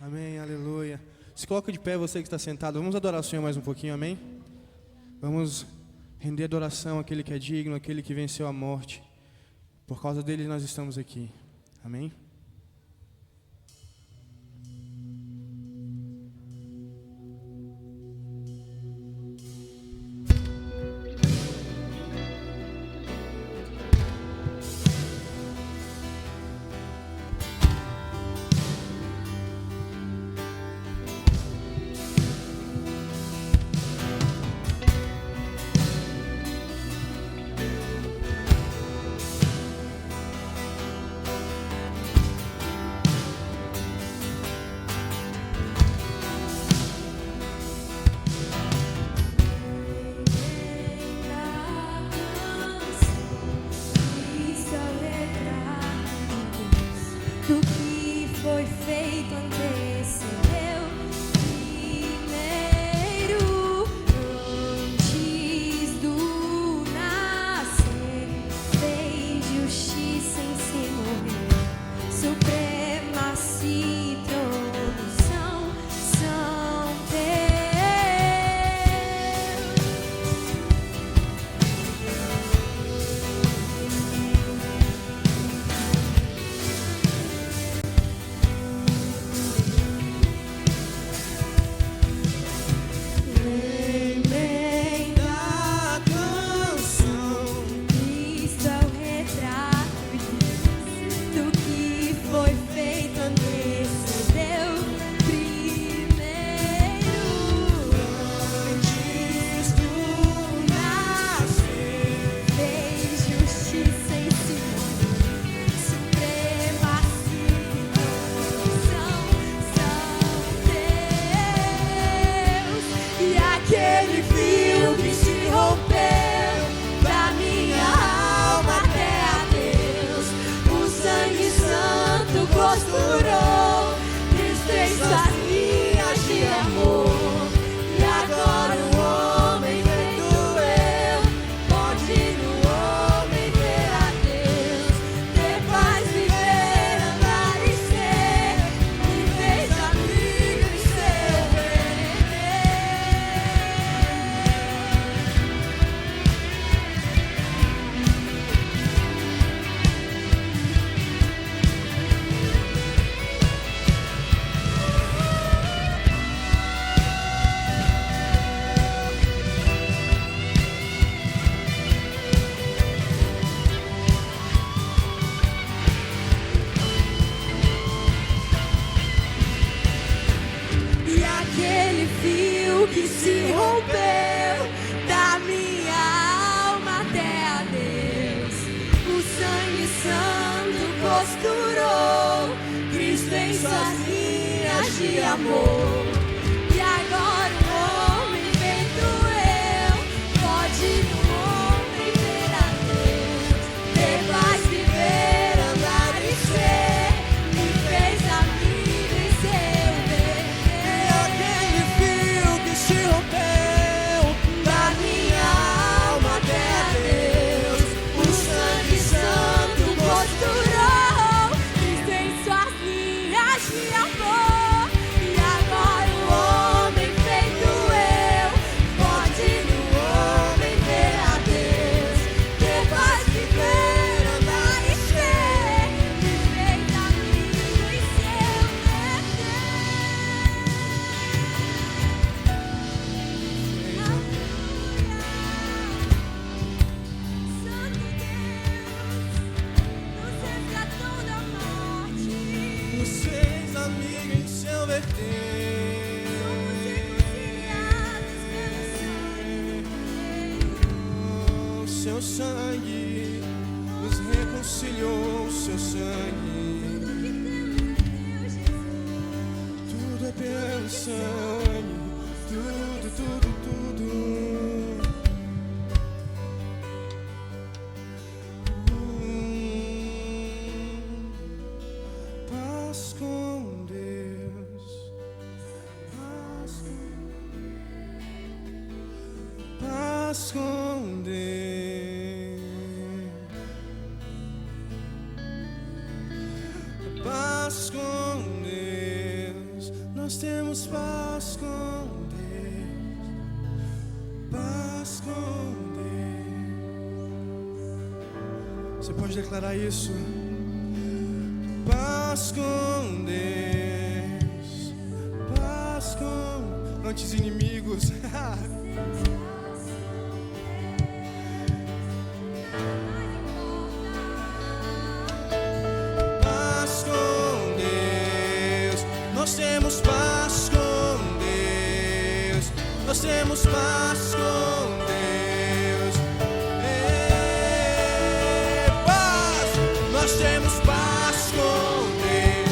Amém, aleluia. Se coloca de pé, você que está sentado. Vamos adorar o Senhor mais um pouquinho, amém? Vamos render adoração àquele que é digno, àquele que venceu a morte. Por causa dele nós estamos aqui, amém? Paz com Deus. Nós temos paz com Deus, paz com Deus. Você pode declarar isso? Paz com Deus, paz com antes inimigos. Paz com Deus, nós temos paz com Deus, nós temos paz com Deus. Paz, nós temos paz com Deus,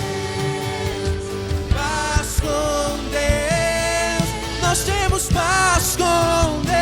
paz com Deus, nós temos paz com Deus.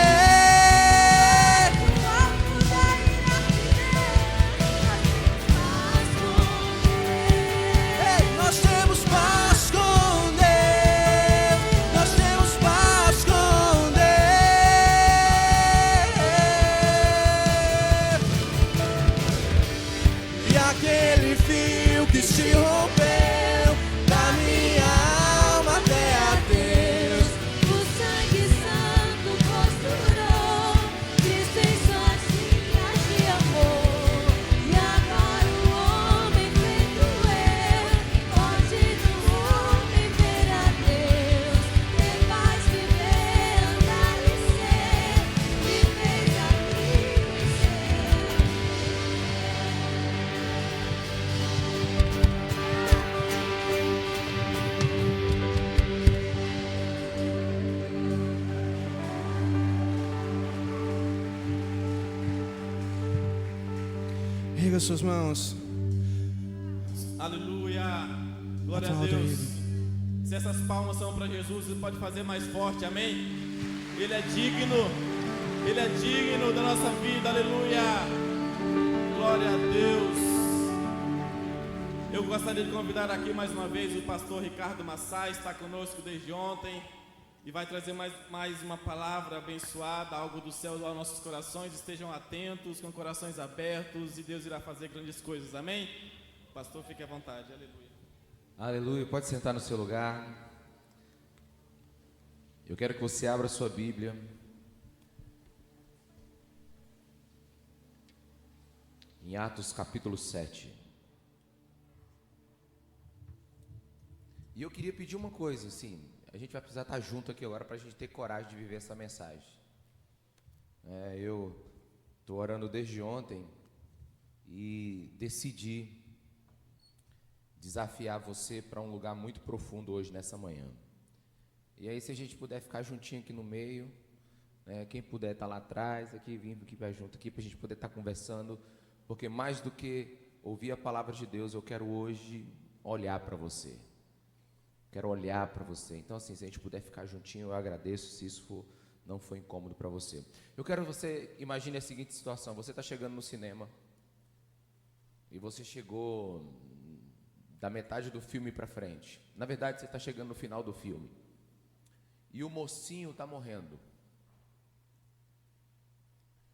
Erga suas mãos. Aleluia. Glória a Deus. Se essas palmas são para Jesus, você pode fazer mais forte, amém? Ele é digno. Ele é digno da nossa vida, aleluia. Glória a Deus. Eu gostaria de convidar aqui mais uma vez o pastor Ricardo Massai, está conosco desde ontem e vai trazer mais uma palavra abençoada, algo do céu aos nossos corações. Estejam atentos, com corações abertos, e Deus irá fazer grandes coisas, amém? Pastor, fique à vontade, aleluia. Aleluia, pode sentar no seu lugar. Eu quero que você abra a sua Bíblia em Atos capítulo 7. E eu queria pedir uma coisa, assim, a gente vai precisar estar junto aqui agora para a gente ter coragem de viver essa mensagem. Eu estou orando desde ontem e decidi desafiar você para um lugar muito profundo hoje, nessa manhã. E aí, se a gente puder ficar juntinho aqui no meio, quem puder estar lá atrás, aqui, vim aqui para junto aqui para a gente poder estar conversando, porque mais do que ouvir a palavra de Deus, eu quero hoje olhar para você. Quero olhar para você. Então, assim, se a gente puder ficar juntinho, eu agradeço, se isso não for incômodo para você. Eu quero que você imagine a seguinte situação: você está chegando no cinema e você chegou da metade do filme para frente. Na verdade, você está chegando no final do filme e o mocinho está morrendo.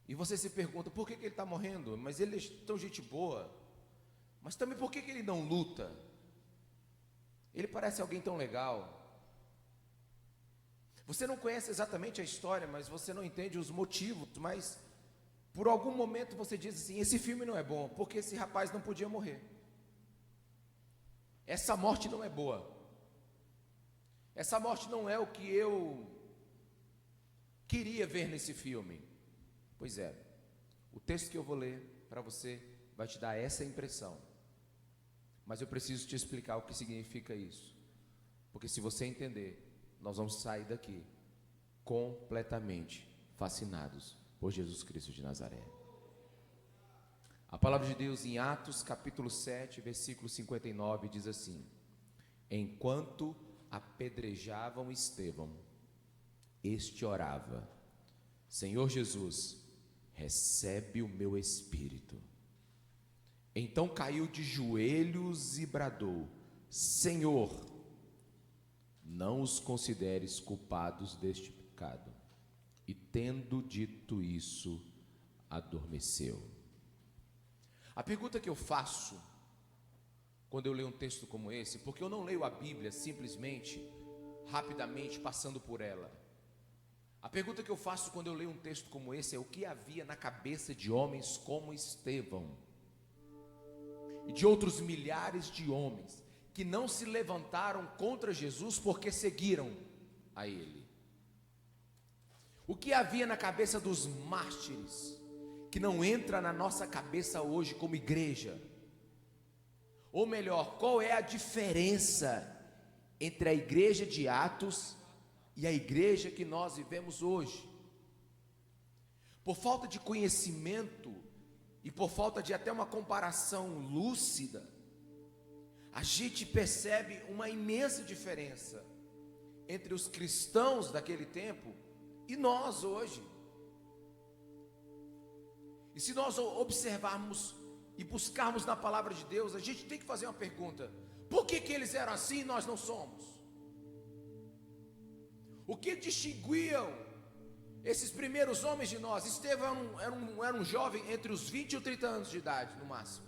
E você se pergunta, por que ele está morrendo? Mas ele é tão gente boa. Mas também, por que ele não luta? Ele parece alguém tão legal. Você não conhece exatamente a história, mas você não entende os motivos. Mas por algum momento você diz assim: esse filme não é bom, porque esse rapaz não podia morrer. Essa morte não é boa. Essa morte não é o que eu queria ver nesse filme. Pois é, o texto que eu vou ler para você vai te dar essa impressão. Mas eu preciso te explicar o que significa isso. Porque se você entender, nós vamos sair daqui completamente fascinados por Jesus Cristo de Nazaré. A palavra de Deus em Atos capítulo 7, versículo 59 diz assim: enquanto apedrejavam Estevão, este orava: Senhor Jesus, recebe o meu espírito. Então caiu de joelhos e bradou: Senhor, não os consideres culpados deste pecado. E tendo dito isso, adormeceu. A pergunta que eu faço quando eu leio um texto como esse, porque eu não leio a Bíblia simplesmente rapidamente passando por ela. A pergunta que eu faço quando eu leio um texto como esse é: o que havia na cabeça de homens como Estevão e de outros milhares de homens que não se levantaram contra Jesus porque seguiram a ele? O que havia na cabeça dos mártires que não entra na nossa cabeça hoje como igreja? Ou melhor, qual é a diferença entre a igreja de Atos e a igreja que nós vivemos hoje? Por falta de conhecimento e por falta de até uma comparação lúcida, a gente percebe uma imensa diferença entre os cristãos daquele tempo e nós hoje. E se nós observarmos e buscarmos na palavra de Deus, a gente tem que fazer uma pergunta: por que eles eram assim e nós não somos? O que distinguiam esses primeiros homens de nós? Estevão era um jovem entre os 20 e os 30 anos de idade, no máximo.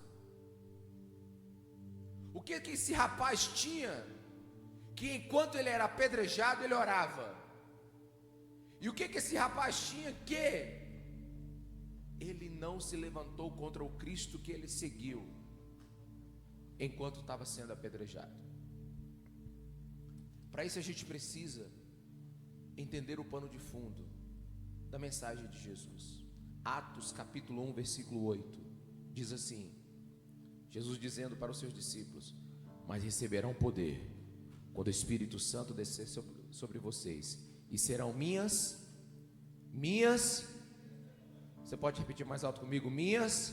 O que esse rapaz tinha, que enquanto ele era apedrejado, ele orava? E o que esse rapaz tinha, que ele não se levantou contra o Cristo que ele seguiu enquanto estava sendo apedrejado? Para isso a gente precisa entender o pano de fundo da mensagem de Jesus. Atos capítulo 1, versículo 8, diz assim: Jesus dizendo para os seus discípulos: mas receberão poder quando o Espírito Santo descer sobre vocês, e serão minhas, você pode repetir mais alto comigo? Minhas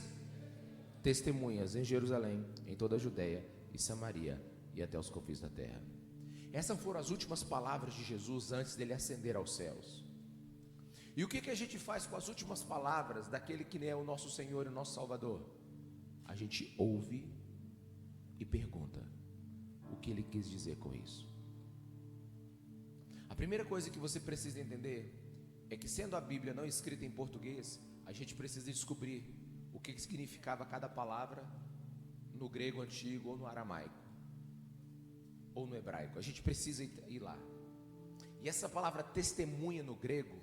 testemunhas em Jerusalém, em toda a Judeia e Samaria e até os confins da terra. Essas foram as últimas palavras de Jesus antes dele ascender aos céus. E o que a gente faz com as últimas palavras daquele que é o nosso Senhor e o nosso Salvador? A gente ouve e pergunta o que ele quis dizer com isso. A primeira coisa que você precisa entender é que, sendo a Bíblia não escrita em português, a gente precisa descobrir o que significava cada palavra no grego antigo, ou no aramaico, ou no hebraico. A gente precisa ir lá. E essa palavra testemunha no grego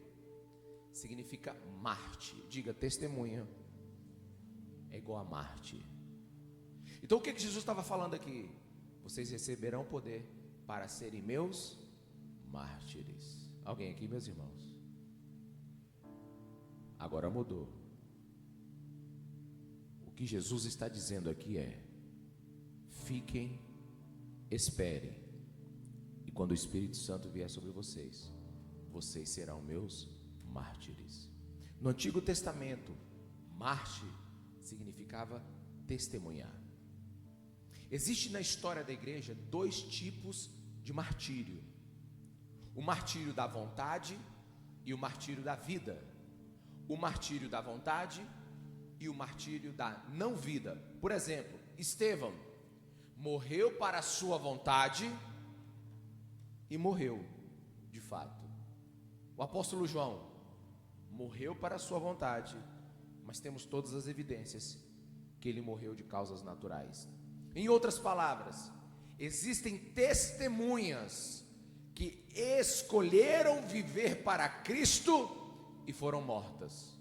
significa mártir. Diga: testemunha é igual a mártir. Então o que Jesus estava falando aqui? Vocês receberão poder para serem meus mártires. Alguém aqui, meus irmãos? Agora mudou. O que Jesus está dizendo aqui é: fiquem, esperem, e quando o Espírito Santo vier sobre vocês, vocês serão meus mártires. No Antigo Testamento, mártir significava testemunhar. Existe na história da igreja dois tipos de martírio: o martírio da vontade e o martírio da vida. O martírio da vontade e o martírio da não vida. Por exemplo, Estevão morreu para a sua vontade e morreu de fato. O apóstolo João morreu para a sua vontade, mas temos todas as evidências que ele morreu de causas naturais. Em outras palavras, existem testemunhas que escolheram viver para Cristo e foram mortas.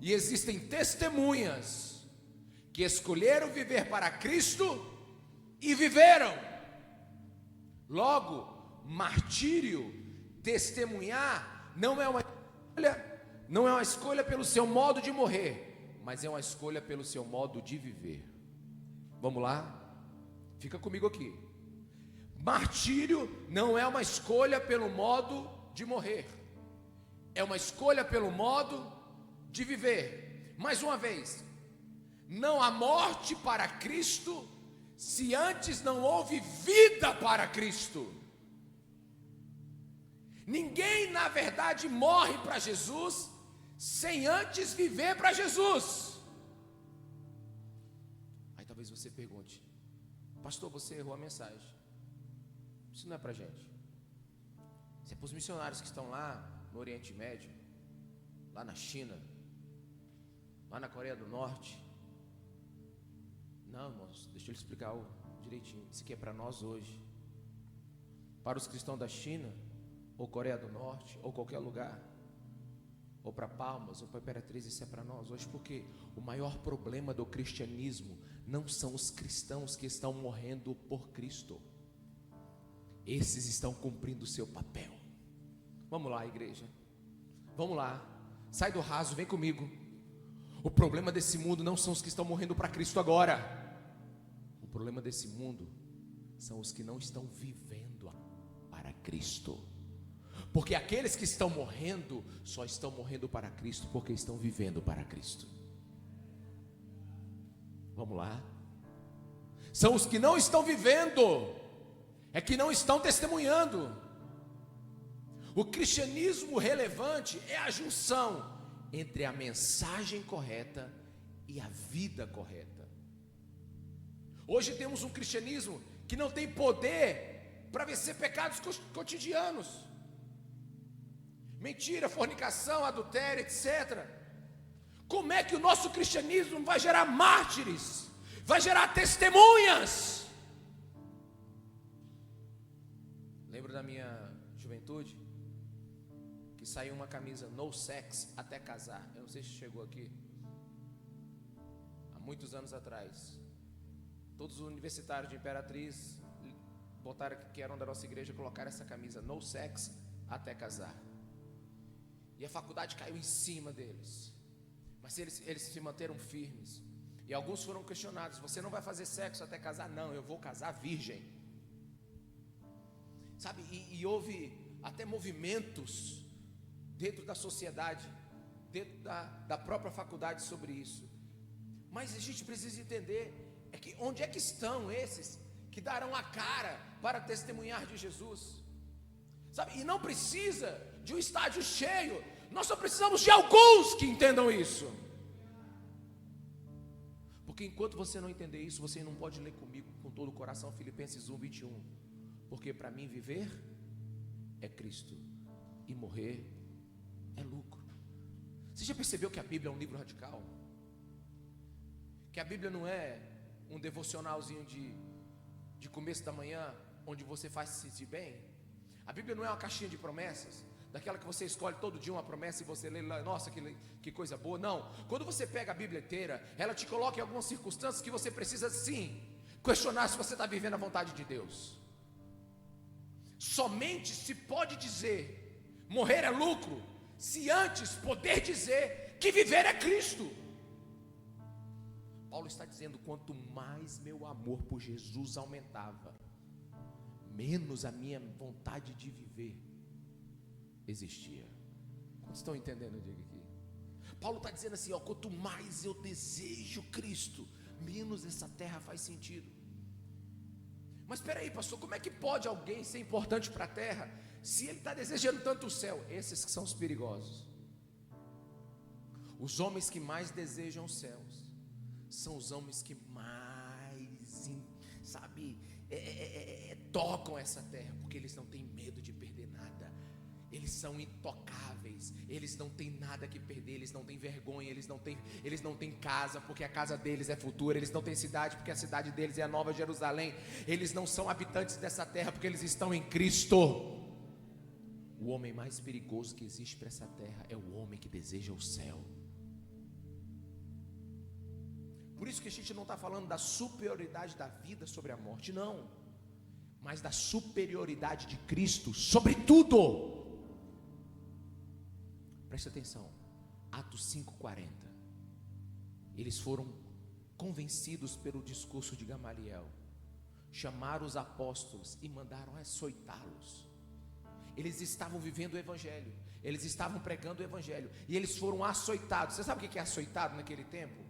E existem testemunhas que escolheram viver para Cristo e viveram. Logo, martírio, testemunhar, não é uma escolha pelo seu modo de morrer, mas é uma escolha pelo seu modo de viver. Vamos lá? Fica comigo aqui. Martírio não é uma escolha pelo modo de morrer, é uma escolha pelo modo de viver. Mais uma vez, não há morte para Cristo se antes não houve vida para Cristo. Ninguém, na verdade, morre para Jesus sem antes viver para Jesus. Aí talvez você pergunte: pastor, você errou a mensagem. Isso não é para a gente. Isso é para os missionários que estão lá no Oriente Médio, lá na China, lá na Coreia do Norte. Não, irmãos, deixa eu explicar direitinho. Isso aqui é para nós hoje. para os cristãos da China, ou Coreia do Norte, ou qualquer lugar, ou para Palmas, ou para Imperatriz, isso é para nós hoje, porque o maior problema do cristianismo não são os cristãos que estão morrendo por Cristo. Esses estão cumprindo o seu papel. Vamos lá, igreja. Vamos lá. Sai do raso, vem comigo. O problema desse mundo não são os que estão morrendo para Cristo agora. O problema desse mundo são os que não estão vivendo para Cristo. Porque aqueles que estão morrendo, só estão morrendo para Cristo porque estão vivendo para Cristo. Vamos lá. São os que não estão vivendo, é que não estão testemunhando. O cristianismo relevante é a junção entre a mensagem correta e a vida correta. Hoje temos um cristianismo que não tem poder para vencer pecados cotidianos. Mentira, fornicação, adultério, etc. Como é que o nosso cristianismo vai gerar mártires? Vai gerar testemunhas? Lembro da minha juventude que saiu uma camisa no sex até casar. Eu não sei se chegou aqui. Há muitos anos atrás. Todos os universitários de Imperatriz botaram que eram da nossa igreja, colocaram essa camisa no sex até casar. E a faculdade caiu em cima deles. Mas eles se manteram firmes. E alguns foram questionados: você não vai fazer sexo até casar? Não, eu vou casar virgem. Sabe, e houve até movimentos dentro da sociedade, dentro da própria faculdade sobre isso. Mas a gente precisa entender é que onde é que estão esses que darão a cara para testemunhar de Jesus? Sabe, e não precisa de um estádio cheio, nós só precisamos de alguns que entendam isso. Porque enquanto você não entender isso, você não pode ler comigo com todo o coração Filipenses 1:21. Porque para mim viver é Cristo e morrer é lucro. Você já percebeu que a Bíblia é um livro radical? Que a Bíblia não é um devocionalzinho de começo da manhã, onde você faz se sentir bem? A Bíblia não é uma caixinha de promessas, daquela que você escolhe todo dia uma promessa e você lê lá, nossa, que coisa boa. Não, quando você pega a Bíblia inteira, ela te coloca em algumas circunstâncias que você precisa sim questionar se você está vivendo a vontade de Deus. Somente se pode dizer morrer é lucro, se antes poder dizer que viver é Cristo. Paulo está dizendo: quanto mais meu amor por Jesus aumentava, menos a minha vontade de viver existia. Quantos estão entendendo? Diga aqui. Paulo está dizendo assim, quanto mais eu desejo Cristo, menos essa terra faz sentido. Mas espera aí, pastor, como é que pode alguém ser importante para a terra se ele está desejando tanto o céu? Esses que são os perigosos. Os homens que mais desejam os céus são os homens que mais, tocam essa terra, porque eles não têm medo de perder nada. Eles são intocáveis, eles não têm nada que perder, eles não têm vergonha, eles não têm casa, porque a casa deles é futura, eles não têm cidade, porque a cidade deles é a Nova Jerusalém, eles não são habitantes dessa terra, porque eles estão em Cristo. O homem mais perigoso que existe para essa terra é o homem que deseja o céu. Por isso que a gente não está falando da superioridade da vida sobre a morte, não, mas da superioridade de Cristo sobre tudo. Preste atenção, Atos 5:40. Eles foram convencidos pelo discurso de Gamaliel, chamaram os apóstolos e mandaram açoitá-los. Eles estavam vivendo o evangelho, eles estavam pregando o evangelho, e eles foram açoitados. Você sabe o que é açoitado naquele tempo?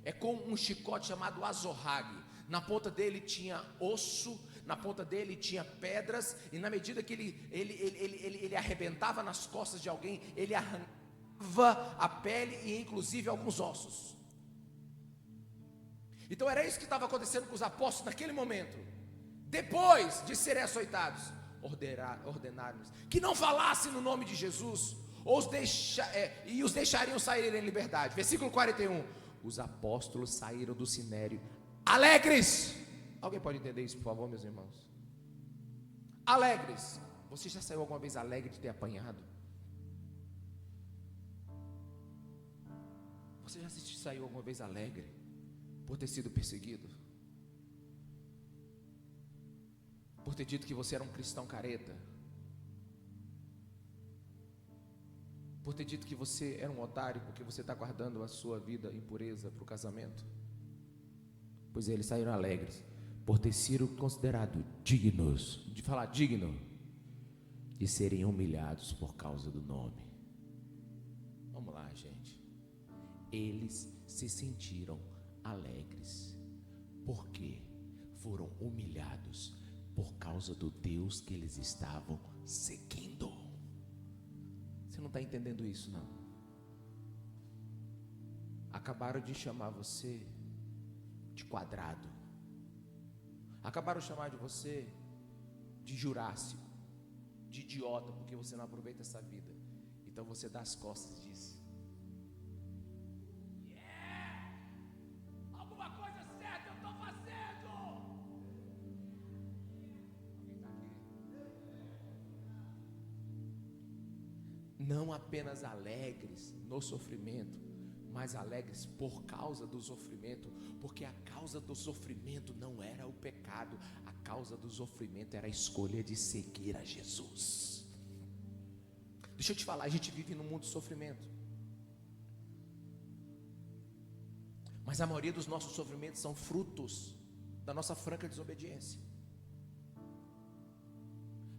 É com um chicote chamado azorrague. Na ponta dele tinha osso, na ponta dele tinha pedras, e na medida que ele arrebentava nas costas de alguém, ele arrancava a pele e inclusive alguns ossos. Então era isso que estava acontecendo com os apóstolos naquele momento. Depois de serem açoitados, ordenaram-lhes que não falassem no nome de Jesus, e os deixariam sair em liberdade. Versículo 41. Os apóstolos saíram do sinédrio alegres. Alguém pode entender isso, por favor, meus irmãos? alegres. Você já saiu alguma vez alegre de ter apanhado? Você já saiu alguma vez alegre por ter sido perseguido? Por ter dito que você era um cristão careta? Por ter dito que você era um otário porque você está guardando a sua vida em pureza para o casamento? Pois é, eles saíram alegres por ter sido considerados dignos, de falar digno, de serem humilhados por causa do nome. Vamos lá, gente. Eles se sentiram alegres porque foram humilhados por causa do Deus que eles estavam seguindo. Você não está entendendo isso, não? Acabaram de chamar você de quadrado. Acabaram de chamar de você de jurássico, de idiota, porque você não aproveita essa vida. Então você dá as costas e diz: alguma coisa certa eu estou fazendo. Não apenas alegres no sofrimento, mas alegres por causa do sofrimento, porque a causa do sofrimento não era o pecado, a causa do sofrimento era a escolha de seguir a Jesus. Deixa eu te falar, a gente vive num mundo de sofrimento, mas a maioria dos nossos sofrimentos são frutos da nossa franca desobediência.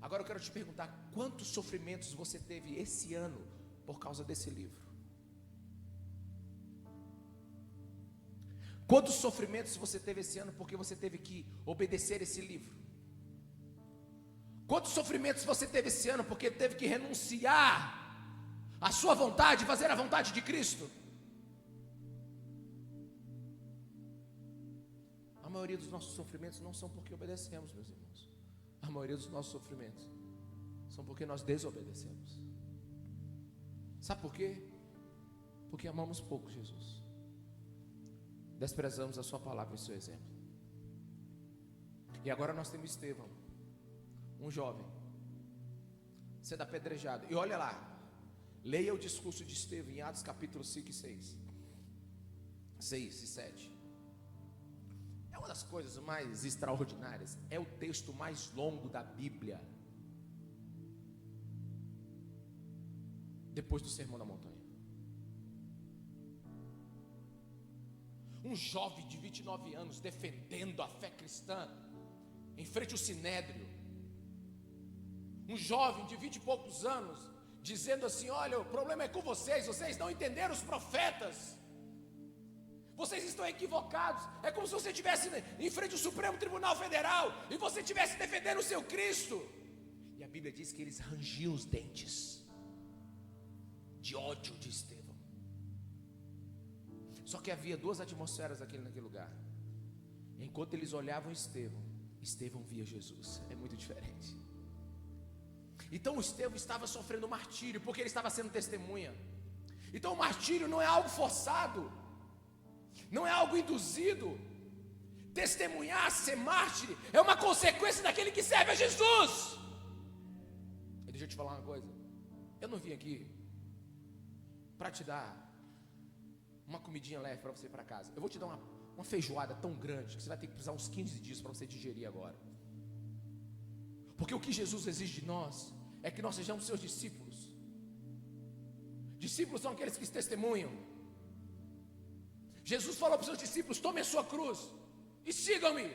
Agora eu quero te perguntar, quantos sofrimentos você teve esse ano por causa desse livro? Quantos sofrimentos você teve esse ano porque você teve que obedecer esse livro? Quantos sofrimentos você teve esse ano porque teve que renunciar à sua vontade, fazer a vontade de Cristo? A maioria dos nossos sofrimentos não são porque obedecemos, meus irmãos. A maioria dos nossos sofrimentos são porque nós desobedecemos. Sabe por quê? Porque amamos pouco Jesus. Desprezamos a sua palavra e o seu exemplo. E agora nós temos Estevão, um jovem, sendo apedrejado. E olha lá, leia o discurso de Estevão em Atos capítulo 5 e 6 e 7. É uma das coisas mais extraordinárias. É o texto mais longo da Bíblia, depois do Sermão da Montanha. Um jovem de 29 anos defendendo a fé cristã em frente ao Sinédrio. Um jovem de 20 e poucos anos dizendo assim: olha, o problema é com vocês não entenderam os profetas, vocês estão equivocados. É como se você estivesse em frente ao Supremo Tribunal Federal e você estivesse defendendo o seu Cristo. E a Bíblia diz que eles rangiam os dentes de ódio de Estevão. Só que havia duas atmosferas naquele lugar. Enquanto eles olhavam Estevão, Estevão via Jesus. É muito diferente. Então o Estevão estava sofrendo martírio, porque ele estava sendo testemunha. Então o martírio não é algo forçado, não é algo induzido. Testemunhar, ser mártir, é uma consequência daquele que serve a Jesus. E deixa eu te falar uma coisa. Eu não vim aqui para te dar uma comidinha leve para você ir para casa. Eu vou te dar uma feijoada tão grande que você vai ter que precisar uns 15 dias para você digerir agora. Porque o que Jesus exige de nós é que nós sejamos seus discípulos. Discípulos são aqueles que testemunham. Jesus falou para os seus discípulos: tomem a sua cruz e sigam-me.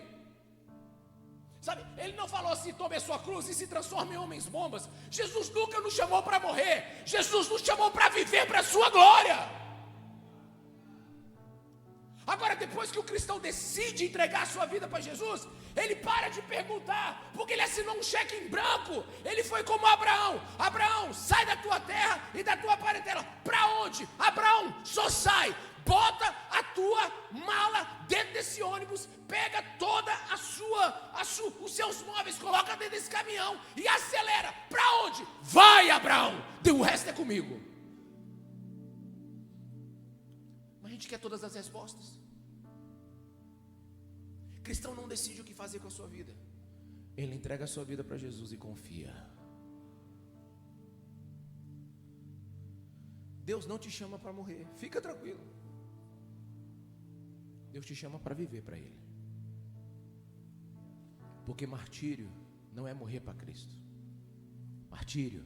Sabe, ele não falou assim: tome a sua cruz e se transforme em homens bombas. Jesus nunca nos chamou para morrer. Jesus nos chamou para viver para a sua glória. Agora, depois que o cristão decide entregar a sua vida para Jesus, ele para de perguntar, porque ele assinou um cheque em branco. Ele foi como Abraão: Abraão, sai da tua terra e da tua parentela. Para onde? Abraão, só sai. Bota a tua mala dentro desse ônibus, pega toda os seus móveis, coloca dentro desse caminhão e acelera. Para onde? Vai, Abraão, o resto é comigo. Mas a gente quer todas as respostas. Cristão não decide o que fazer com a sua vida. ele entrega a sua vida para Jesus e confia. Deus não te chama para morrer, fica tranquilo. Deus te chama para viver para Ele. Porque martírio não é morrer para Cristo. Martírio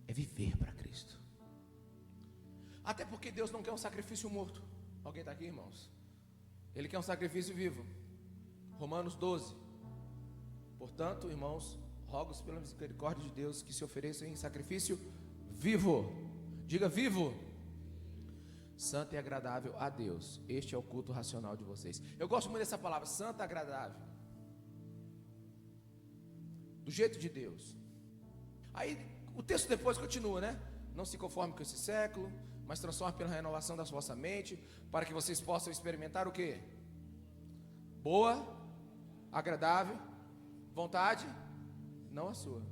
é viver para Cristo. Até porque Deus não quer um sacrifício morto. Alguém está aqui, irmãos? Ele quer um sacrifício vivo. Romanos 12. Portanto, irmãos, rogo-vos pela misericórdia de Deus que se ofereçam em sacrifício vivo. Diga vivo. Santo e agradável a Deus. Este é o culto racional de vocês. Eu gosto muito dessa palavra, santo e agradável. Do jeito de Deus. Aí o texto depois continua, né? Não se conforme com esse século, mas transforme pela renovação da vossa mente, para que vocês possam experimentar o quê? Boa, agradável, vontade, não a sua.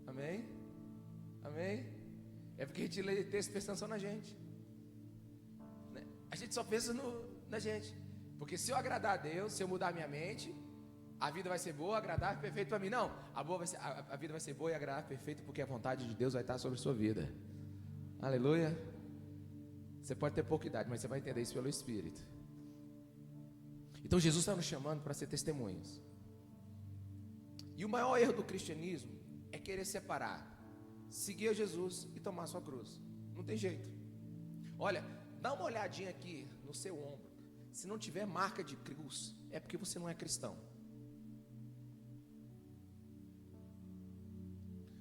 Amém? Amém? É porque a gente lê texto pensando só na gente. A gente só pensa na gente. Porque se eu agradar a Deus, se eu mudar a minha mente, a vida vai ser boa, agradável e perfeita para mim. Não, a vida vai ser boa e agradável e perfeita porque a vontade de Deus vai estar sobre a sua vida. Aleluia. Você pode ter pouca idade, mas você vai entender isso pelo Espírito. Então Jesus está nos chamando para ser testemunhas. E o maior erro do cristianismo é querer separar, seguir a Jesus e tomar a sua cruz. Não tem jeito. Olha, dá uma olhadinha aqui no seu ombro. Se não tiver marca de cruz, é porque você não é cristão.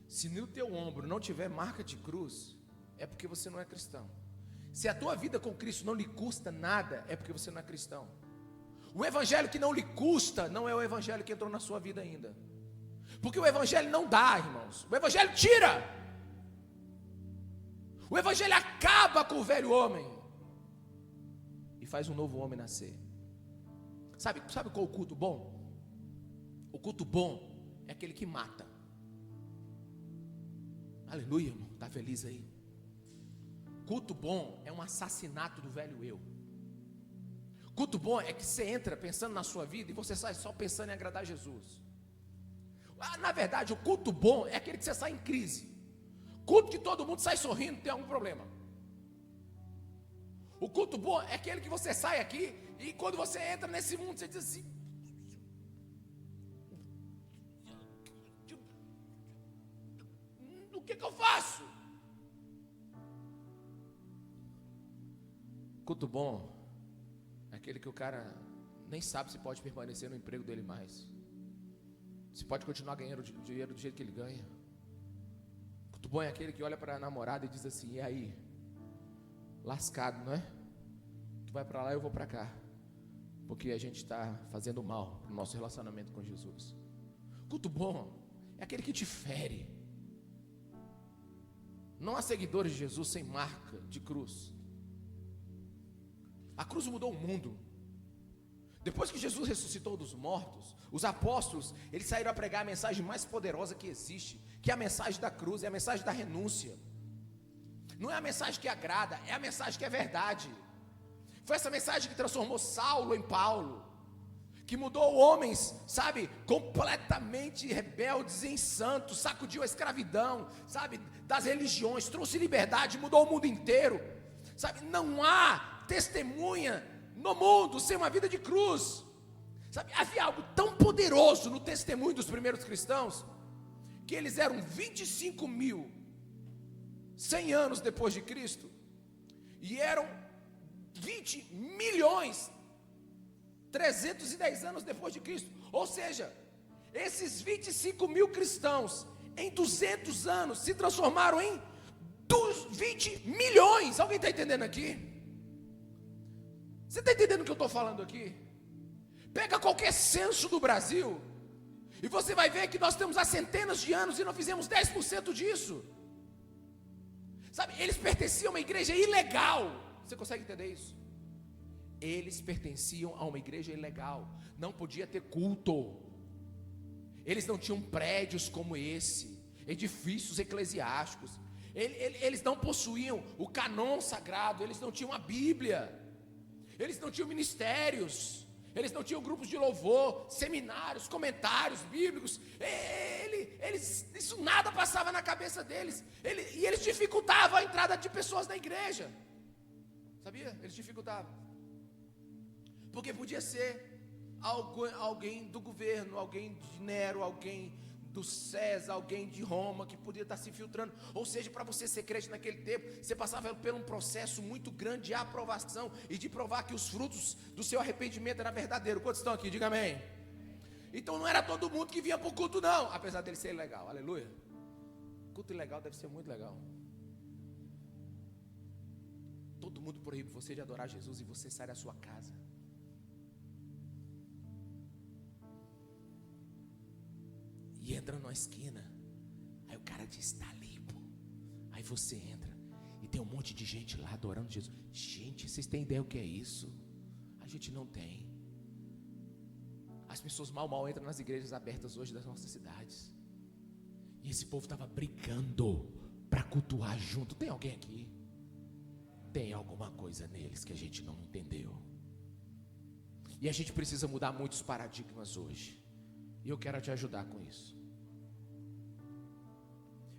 Se no teu ombro não tiver marca de cruz, é porque você não é cristão. Se a tua vida com Cristo não lhe custa nada, é porque você não é cristão. O evangelho que não lhe custa, não é o evangelho que entrou na sua vida ainda. Porque o evangelho não dá, irmãos. O evangelho tira. O evangelho acaba com o velho homem e faz um novo homem nascer. Sabe qual é o culto bom? O culto bom é aquele que mata. Aleluia, irmão, está feliz aí? Culto bom é um assassinato do velho eu. Culto bom é que você entra pensando na sua vida e você sai só pensando em agradar Jesus. Na verdade, o culto bom é aquele que você sai em crise. Culto que todo mundo sai sorrindo, tem algum problema. O culto bom é aquele que você sai aqui e quando você entra nesse mundo, você diz assim: o que eu faço? Culto bom é aquele que o cara nem sabe se pode permanecer no emprego dele mais, se pode continuar ganhando dinheiro do jeito que ele ganha. Culto bom é aquele que olha para a namorada e diz assim: e aí? Lascado, não é? Tu vai para lá, eu vou para cá, porque a gente está fazendo mal para o nosso relacionamento com Jesus. Culto bom é aquele que te fere. Não há seguidores de Jesus sem marca de cruz. A cruz mudou o mundo. Depois que Jesus ressuscitou dos mortos, os apóstolos, eles saíram a pregar a mensagem mais poderosa que existe, que é a mensagem da cruz, é a mensagem da renúncia. Não é a mensagem que agrada, é a mensagem que é verdade. Foi essa mensagem que transformou Saulo em Paulo, que mudou homens, sabe, completamente rebeldes em santos, sacudiu a escravidão, sabe, das religiões, trouxe liberdade, mudou o mundo inteiro, sabe. Não há testemunha no mundo sem uma vida de cruz, sabe. Havia algo tão poderoso no testemunho dos primeiros cristãos, que eles eram 25 mil, 100 anos depois de Cristo, e eram 20 milhões, 310 anos depois de Cristo. Ou seja, esses 25 mil cristãos, em 200 anos, se transformaram em 20 milhões. Alguém está entendendo aqui? Você está entendendo o que eu estou falando aqui? Pega qualquer censo do Brasil e você vai ver que nós temos há centenas de anos e não fizemos 10% disso. Sabe, eles pertenciam a uma igreja ilegal. Você consegue entender isso? Eles pertenciam a uma igreja ilegal. Não podia ter culto. Eles não tinham prédios como esse, edifícios eclesiásticos. Eles não possuíam o cânon sagrado. Eles não tinham a Bíblia. Eles não tinham ministérios. Eles não tinham grupos de louvor, seminários, comentários bíblicos. Isso nada passava na cabeça deles. E eles dificultavam a entrada de pessoas na igreja. Sabia? Eles dificultavam. Porque podia ser alguém do governo, alguém de Nero, alguém do César, alguém de Roma, que podia estar se infiltrando. Ou seja, para você ser crente naquele tempo, você passava por um processo muito grande de aprovação e de provar que os frutos do seu arrependimento eram verdadeiros. Quantos estão aqui? Diga amém. Então não era todo mundo que vinha para o culto, não, apesar dele ser ilegal. Aleluia. Culto ilegal deve ser muito legal. Todo mundo proíbe você de adorar Jesus e você sai da sua casa. E entra numa esquina. Aí o cara diz, está limpo. Aí você entra e tem um monte de gente lá adorando Jesus. Gente, vocês têm ideia o que é isso? A gente não tem. As pessoas mal entram nas igrejas abertas hoje das nossas cidades. E esse povo estava brigando para cultuar junto. Tem alguém aqui? Tem alguma coisa neles que a gente não entendeu. E a gente precisa mudar muitos paradigmas hoje. E eu quero te ajudar com isso.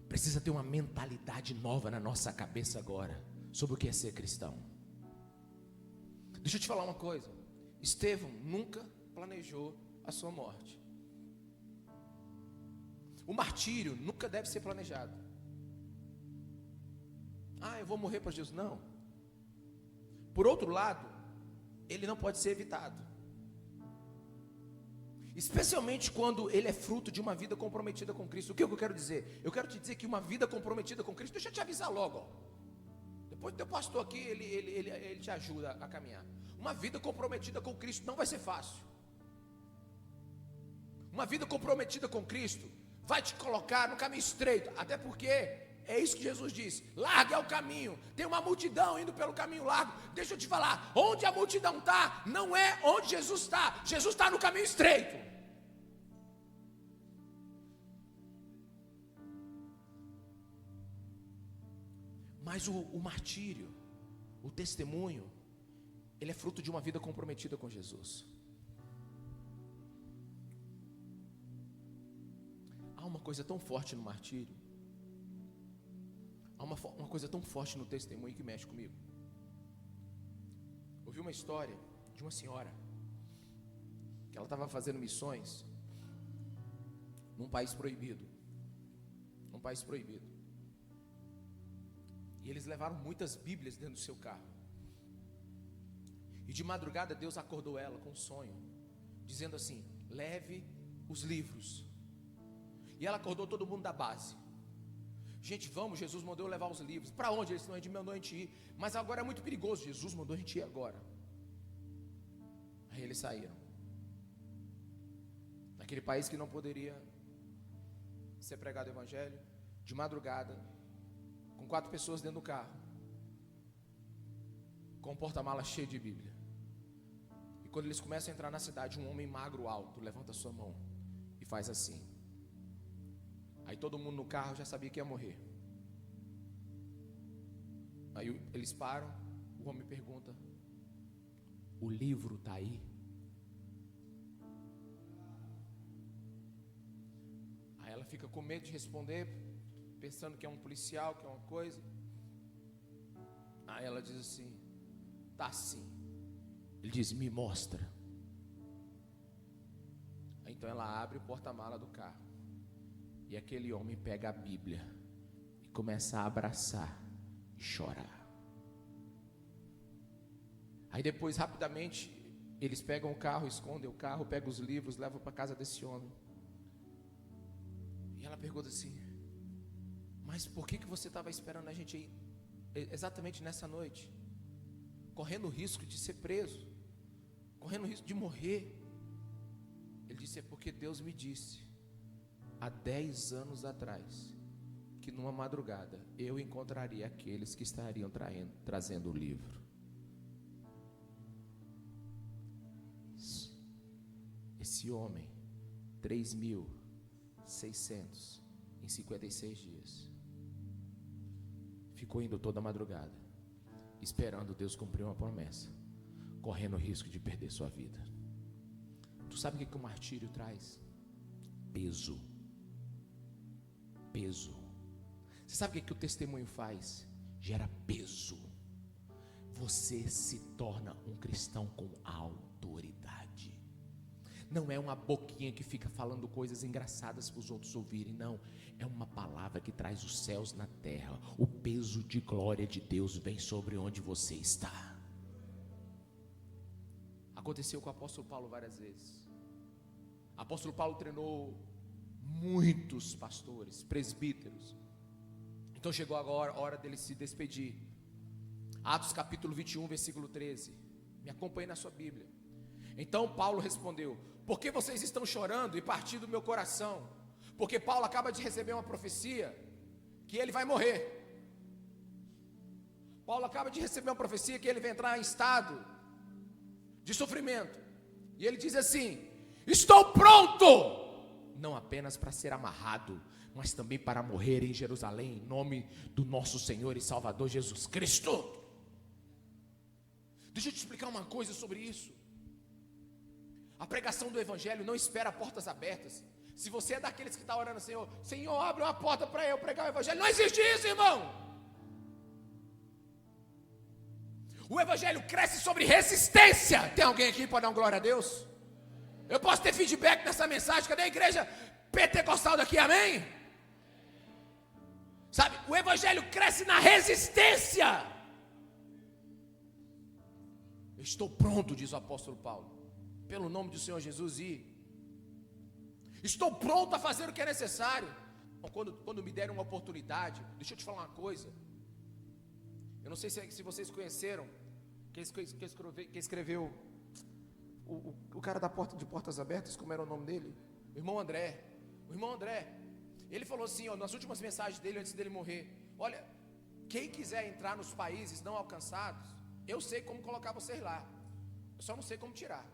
Precisa ter uma mentalidade nova na nossa cabeça agora sobre o que é ser cristão. Deixa eu te falar uma coisa. Estevão nunca planejou a sua morte. O martírio nunca deve ser planejado. Eu vou morrer para Jesus. Não. Por outro lado, ele não pode ser evitado. Especialmente quando ele é fruto de uma vida comprometida com Cristo. O que eu quero dizer? Eu quero te dizer que uma vida comprometida com Cristo, deixa eu te avisar logo, depois do teu pastor aqui, ele te ajuda a caminhar. Uma vida comprometida com Cristo não vai ser fácil. Uma vida comprometida com Cristo vai te colocar no caminho estreito, até porque é isso que Jesus disse: largo é o caminho, tem uma multidão indo pelo caminho largo. Deixa eu te falar, onde a multidão está, não é onde Jesus está. Jesus está no caminho estreito. Mas o martírio, o testemunho, ele é fruto de uma vida comprometida com Jesus. Há uma coisa tão forte no martírio, há uma coisa tão forte no testemunho que mexe comigo. Ouvi uma história de uma senhora que ela estava fazendo missões num país proibido. E eles levaram muitas Bíblias dentro do seu carro. E de madrugada Deus acordou ela com um sonho, dizendo assim: leve os livros. E ela acordou todo mundo da base. Gente, vamos, Jesus mandou eu levar os livros. Para onde? Eles não mandou a gente ir. Mas agora é muito perigoso. Jesus mandou a gente ir agora. Aí eles saíram. Naquele país que não poderia ser pregado o evangelho, de madrugada, com 4 pessoas dentro do carro, com um porta-mala cheio de Bíblia. E quando eles começam a entrar na cidade, um homem magro, alto, levanta a sua mão e faz assim. Aí todo mundo no carro já sabia que ia morrer. Aí eles param, o homem pergunta: o livro está aí? Aí ela fica com medo de responder, pensando que é um policial, que é uma coisa. Aí ela diz assim: tá sim. Ele diz: me mostra. Aí então ela abre o porta-mala do carro, e aquele homem pega a Bíblia e começa a abraçar e chorar. Aí depois, rapidamente, eles pegam o carro, escondem o carro, pegam os livros, levam para casa desse homem. E ela pergunta assim: mas por que você estava esperando a gente aí exatamente nessa noite? Correndo o risco de ser preso, correndo o risco de morrer. Ele disse: é porque Deus me disse há 10 anos atrás que numa madrugada eu encontraria aqueles que estariam trazendo o livro. Esse homem, 3.600 em 56 dias, ficou indo toda madrugada, esperando Deus cumprir uma promessa, correndo o risco de perder sua vida. Tu sabe o que o martírio traz? Peso. Peso. Você sabe o que o testemunho faz? Gera peso. Você se torna um cristão com autoridade. Não é uma boquinha que fica falando coisas engraçadas para os outros ouvirem, não. É uma palavra que traz os céus na terra. O peso de glória de Deus vem sobre onde você está. Aconteceu com o apóstolo Paulo várias vezes. O apóstolo Paulo treinou muitos pastores, presbíteros. Então chegou agora a hora dele se despedir. Atos capítulo 21, versículo 13. Me acompanhe na sua Bíblia. Então Paulo respondeu: por que vocês estão chorando e partindo do meu coração? Porque Paulo acaba de receber uma profecia que ele vai morrer. Paulo acaba de receber uma profecia que ele vai entrar em estado de sofrimento. E ele diz assim: estou pronto, não apenas para ser amarrado, mas também para morrer em Jerusalém, em nome do nosso Senhor e Salvador Jesus Cristo. Deixa eu te explicar uma coisa sobre isso. A pregação do Evangelho não espera portas abertas. Se você é daqueles que está orando, Senhor, Senhor, abre uma porta para eu pregar o Evangelho, não existe isso, irmão. O Evangelho cresce sobre resistência. Tem alguém aqui que pode dar uma glória a Deus? Eu posso ter feedback nessa mensagem? Cadê a igreja pentecostal daqui, amém? Sabe, o Evangelho cresce na resistência. Eu estou pronto, diz o apóstolo Paulo, pelo nome do Senhor Jesus, e estou pronto a fazer o que é necessário. Quando me derem uma oportunidade, deixa eu te falar uma coisa. Eu não sei se vocês conheceram quem escreveu o cara de portas abertas, como era o nome dele? O irmão André. O irmão André, ele falou assim, ó, nas últimas mensagens dele, antes dele morrer: olha, quem quiser entrar nos países não alcançados, eu sei como colocar vocês lá, eu só não sei como tirar.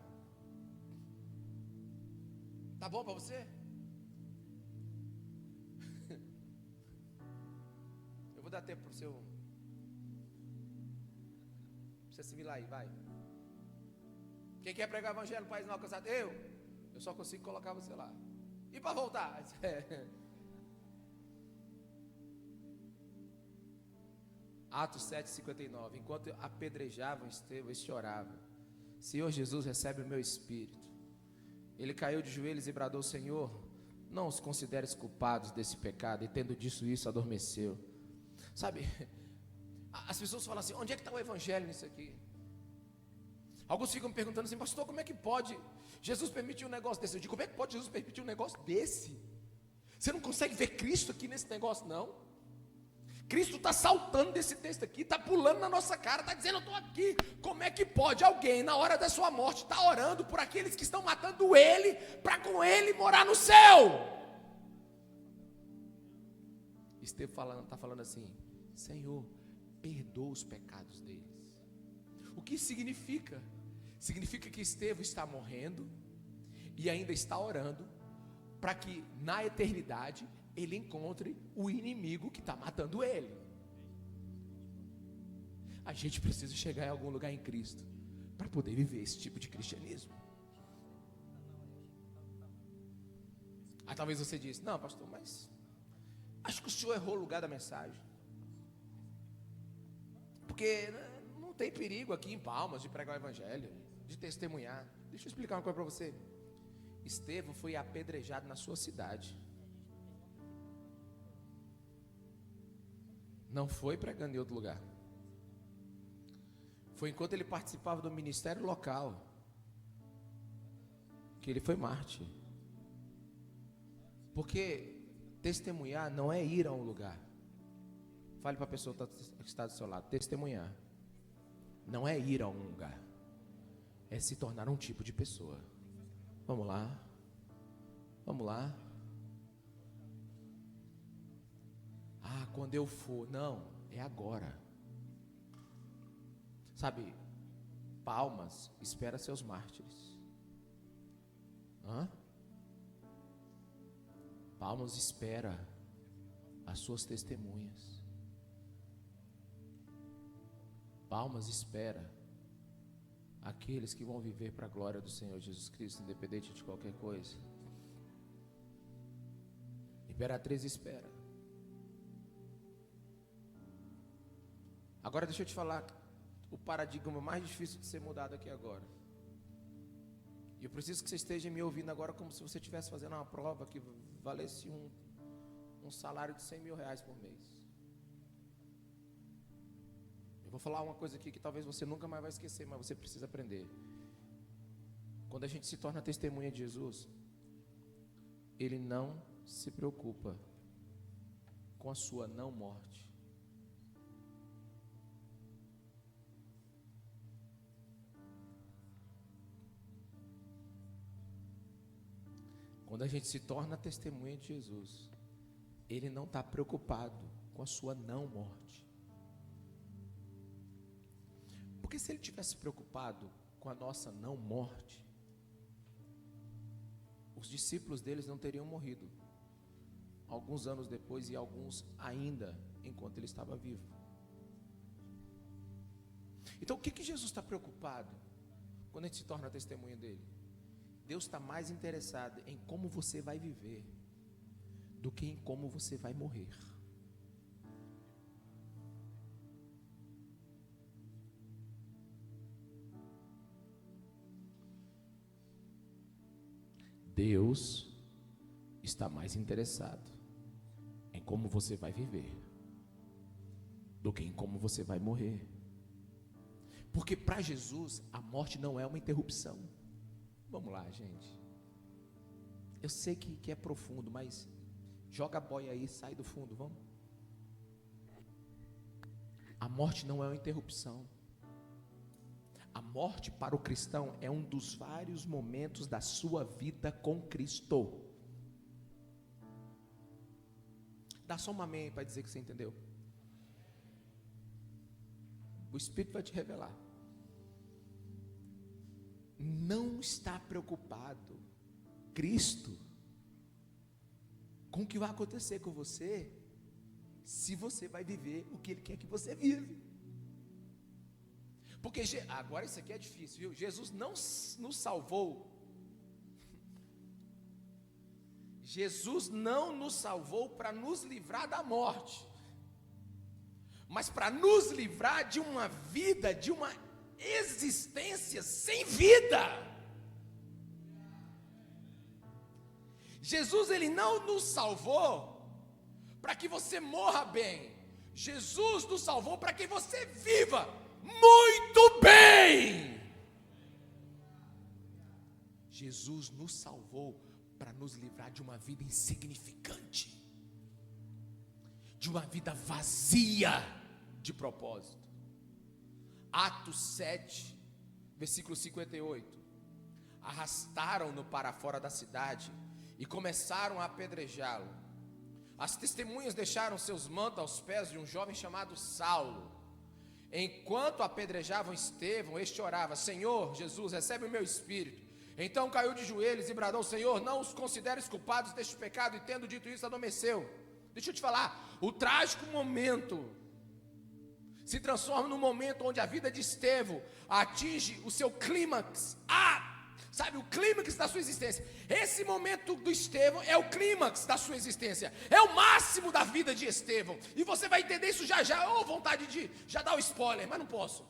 Tá bom para você? Eu vou dar tempo para você assimilar aí, vai. Quem quer pregar o evangelho no país não alcançado? Eu só consigo colocar você lá. E para voltar? Atos 7,59. Enquanto apedrejavam Estevão, ele chorava: Senhor Jesus, recebe o meu espírito. Ele caiu de joelhos e bradou: Senhor, não os consideres culpados desse pecado. E tendo dito isso, adormeceu. Sabe, as pessoas falam assim: onde é que está o evangelho nisso aqui? Alguns ficam me perguntando assim: pastor, como é que pode Jesus permitir um negócio desse? Eu digo: como é que pode Jesus permitir um negócio desse? Você não consegue ver Cristo aqui nesse negócio, não? Cristo está saltando desse texto aqui, está pulando na nossa cara, está dizendo: eu estou aqui. Como é que pode alguém, na hora da sua morte, estar orando por aqueles que estão matando ele, para com ele morar no céu? Estevão está falando assim: Senhor, perdoa os pecados deles. O que significa? Significa que Estevão está morrendo e ainda está orando para que na eternidade ele encontre o inimigo que está matando ele. A gente precisa chegar em algum lugar em Cristo para poder viver esse tipo de cristianismo. Aí talvez você diz: não, pastor, mas acho que o senhor errou o lugar da mensagem, porque não tem perigo aqui em Palmas de pregar o evangelho, de testemunhar. Deixa eu explicar uma coisa para você. Estevão foi apedrejado na sua cidade. Não foi pregando em outro lugar. Foi enquanto ele participava do ministério local que ele foi mártir. Porque testemunhar não é ir a um lugar. Fale para a pessoa que está do seu lado: testemunhar não é ir a um lugar, é se tornar um tipo de pessoa. Vamos lá. Vamos lá. Ah, quando eu for. Não, é agora. Sabe, Palmas espera seus mártires. Palmas espera as suas testemunhas. Palmas espera aqueles que vão viver para a glória do Senhor Jesus Cristo, independente de qualquer coisa. Imperatriz espera. Agora deixa eu te falar o paradigma mais difícil de ser mudado aqui agora. E eu preciso que você esteja me ouvindo agora como se você estivesse fazendo uma prova que valesse um salário de 100 mil reais por mês. Eu vou falar uma coisa aqui que talvez você nunca mais vai esquecer, mas você precisa aprender. Quando a gente se torna testemunha de Jesus, Ele não se preocupa com a sua não morte. Quando a gente se torna testemunha de Jesus, Ele não está preocupado com a sua não morte. Porque se Ele tivesse preocupado com a nossa não morte, os discípulos deles não teriam morrido alguns anos depois e alguns ainda enquanto Ele estava vivo. Então o que Jesus está preocupado quando a gente se torna testemunha dEle? Deus está mais interessado em como você vai viver do que em como você vai morrer. Deus está mais interessado em como você vai viver do que em como você vai morrer. Porque para Jesus a morte não é uma interrupção. Vamos lá, gente. Eu sei que é profundo, mas joga a boia aí, sai do fundo, vamos. A morte não é uma interrupção. A morte para o cristão é um dos vários momentos da sua vida com Cristo. Dá só um amém para dizer que você entendeu. O Espírito vai te revelar. Não está preocupado Cristo com o que vai acontecer com você, se você vai viver o que Ele quer que você vive. Porque agora isso aqui é difícil, viu? Jesus não nos salvou. Jesus não nos salvou para nos livrar da morte, mas para nos livrar de uma vida, de uma existência sem vida. Jesus, Ele não nos salvou para que você morra bem. Jesus nos salvou para que você viva muito bem. Jesus nos salvou para nos livrar de uma vida insignificante, de uma vida vazia de propósito. Atos 7, versículo 58. Arrastaram-no para fora da cidade e começaram a apedrejá-lo. As testemunhas deixaram seus mantos aos pés de um jovem chamado Saulo. Enquanto apedrejavam Estevão, este orava: Senhor Jesus, recebe o meu espírito. Então caiu de joelhos e bradou: Senhor, não os consideres culpados deste pecado. E tendo dito isso, adormeceu. Deixa eu te falar, o trágico momento se transforma num momento onde a vida de Estevão atinge o seu clímax. Sabe, o clímax da sua existência. Esse momento do Estevão é o clímax da sua existência. É o máximo da vida de Estevão. E você vai entender isso já já. Vontade de já dar o spoiler, mas não posso.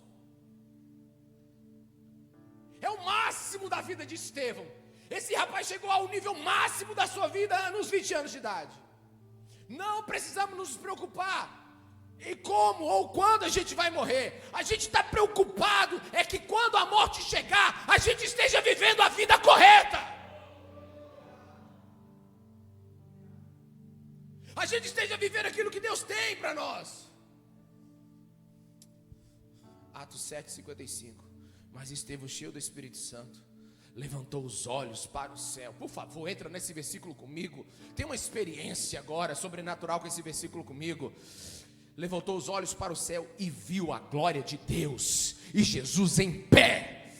É o máximo da vida de Estevão. Esse rapaz chegou ao nível máximo da sua vida nos 20 anos de idade. Não precisamos nos preocupar e como ou quando a gente vai morrer. A gente está preocupado é que quando a morte chegar, a gente esteja vivendo a vida correta. A gente esteja vivendo aquilo que Deus tem para nós. Atos 7:55. Mas Estevão, cheio do Espírito Santo, levantou os olhos para o céu. Por favor, entra nesse versículo comigo. Tem uma experiência agora sobrenatural com esse versículo comigo. Levantou os olhos para o céu e viu a glória de Deus e Jesus em pé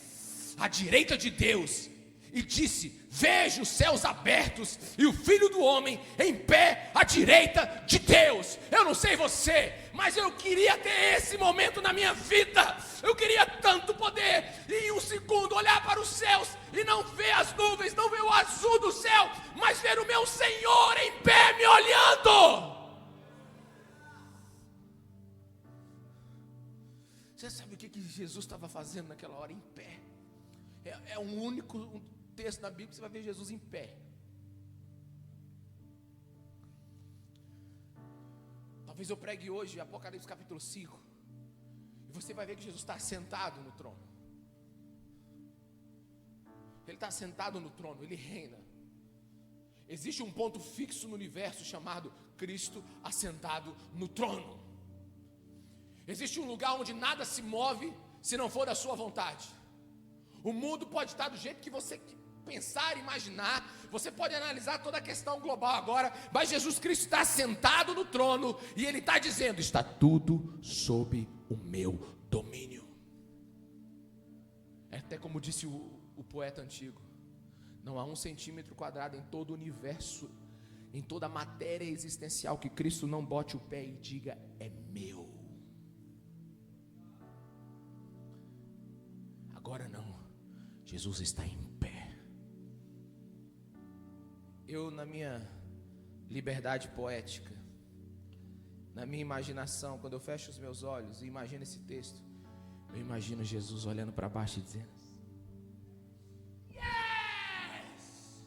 à direita de Deus. e disse: vejo os céus abertos e o Filho do Homem em pé à direita de Deus. Eu não sei você, mas eu queria ter esse momento na minha vida. Eu queria tanto poder, em um segundo, olhar para os céus e não ver as nuvens, não ver o azul do céu, mas ver o meu Senhor em pé me olhando. Você sabe o que Jesus estava fazendo naquela hora? Em pé. É um único texto na Bíblia que você vai ver Jesus em pé. Talvez eu pregue hoje Apocalipse capítulo 5, e você vai ver que Jesus está sentado no trono. Ele está sentado no trono, ele reina. Existe um ponto fixo no universo chamado Cristo assentado no trono. Existe um lugar onde nada se move se não for da sua vontade. O mundo pode estar do jeito que você pensar, imaginar. Você pode analisar toda a questão global agora, mas Jesus Cristo está sentado no trono e Ele está dizendo: está tudo sob o meu domínio. É até como disse o poeta antigo: não há 1 centímetro quadrado em todo o universo, em toda a matéria existencial, que Cristo não bote o pé e diga: é meu. Agora não, Jesus está em pé. Eu, na minha liberdade poética, na minha imaginação, quando eu fecho os meus olhos e imagino esse texto, eu imagino Jesus olhando para baixo e dizendo: yes!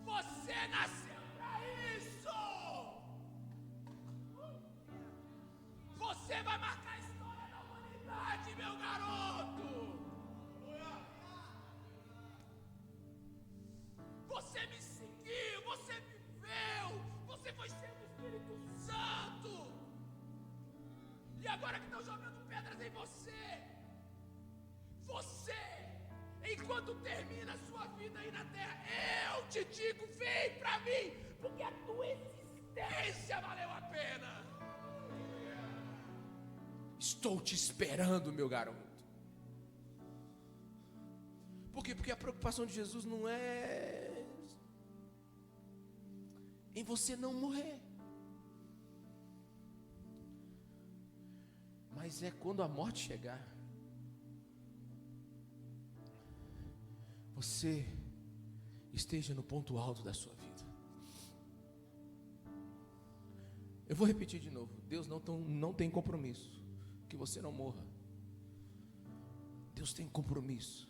Você nasceu para isso! Você vai marcar a história da humanidade, meu garoto! Você me seguiu, você viveu, você foi cheio do Espírito Santo. E agora que estão jogando pedras em você, enquanto termina a sua vida aí na terra, eu te digo: vem pra mim, porque a tua existência valeu a pena. Estou te esperando, meu garoto. Por quê? Porque a preocupação de Jesus não é em você não morrer, mas é quando a morte chegar, você esteja no ponto alto da sua vida. Eu vou repetir de novo: Deus não tem compromisso que você não morra. Deus tem compromisso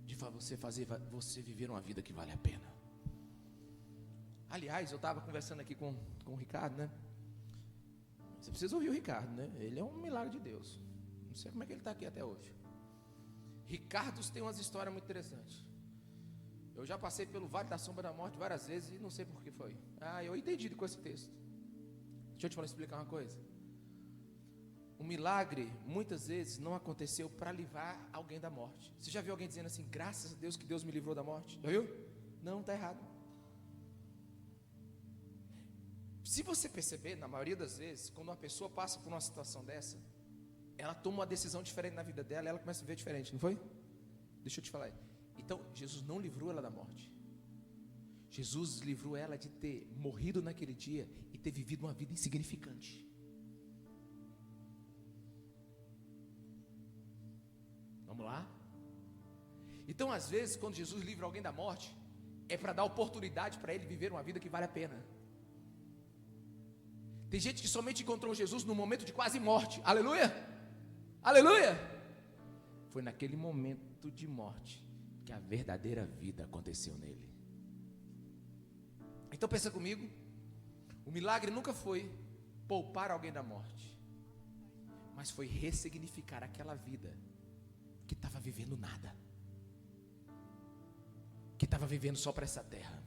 de fazer você viver uma vida que vale a pena. Aliás, eu estava conversando aqui com o Ricardo, né? Você precisa ouvir o Ricardo, né? Ele é um milagre de Deus. Não sei como é que ele está aqui até hoje. Ricardo tem umas histórias muito interessantes. Eu já passei pelo Vale da Sombra da Morte várias vezes e não sei por que foi. Eu entendi com esse texto. Deixa eu te explicar uma coisa. O milagre, muitas vezes, não aconteceu para livrar alguém da morte. Você já viu alguém dizendo assim: graças a Deus que Deus me livrou da morte? Já viu? Não, está errado. Se você perceber, na maioria das vezes, quando uma pessoa passa por uma situação dessa, ela toma uma decisão diferente na vida dela, ela começa a ver diferente, não foi? Deixa eu te falar. Então, Jesus não livrou ela da morte. Jesus livrou ela de ter morrido naquele dia e ter vivido uma vida insignificante. Vamos lá? Então, às vezes, quando Jesus livra alguém da morte, é para dar oportunidade para ele viver uma vida que vale a pena. Tem gente que somente encontrou Jesus no momento de quase morte. Aleluia! Aleluia! Foi naquele momento de morte que a verdadeira vida aconteceu nele. Então pensa comigo. O milagre nunca foi poupar alguém da morte, mas foi ressignificar aquela vida que estava vivendo nada, que estava vivendo só para essa terra,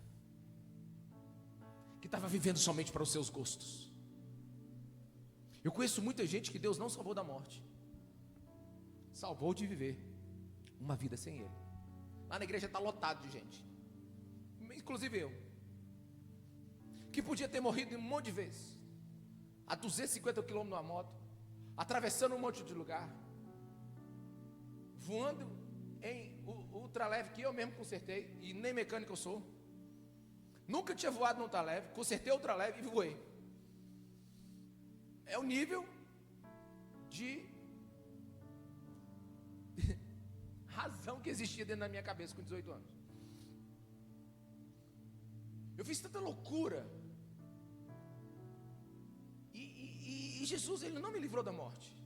que estava vivendo somente para os seus gostos. Eu conheço muita gente que Deus não salvou da morte, salvou de viver uma vida sem Ele. Lá na igreja está lotado de gente, inclusive eu, que podia ter morrido um monte de vezes, a 250 km numa moto, atravessando um monte de lugar, voando em ultraleve que eu mesmo consertei, e nem mecânico eu sou. Nunca tinha voado no ultraleve, consertei o ultraleve e voei. É o nível de razão que existia dentro da minha cabeça com 18 anos. Eu fiz tanta loucura. E Jesus, Ele não me livrou da morte.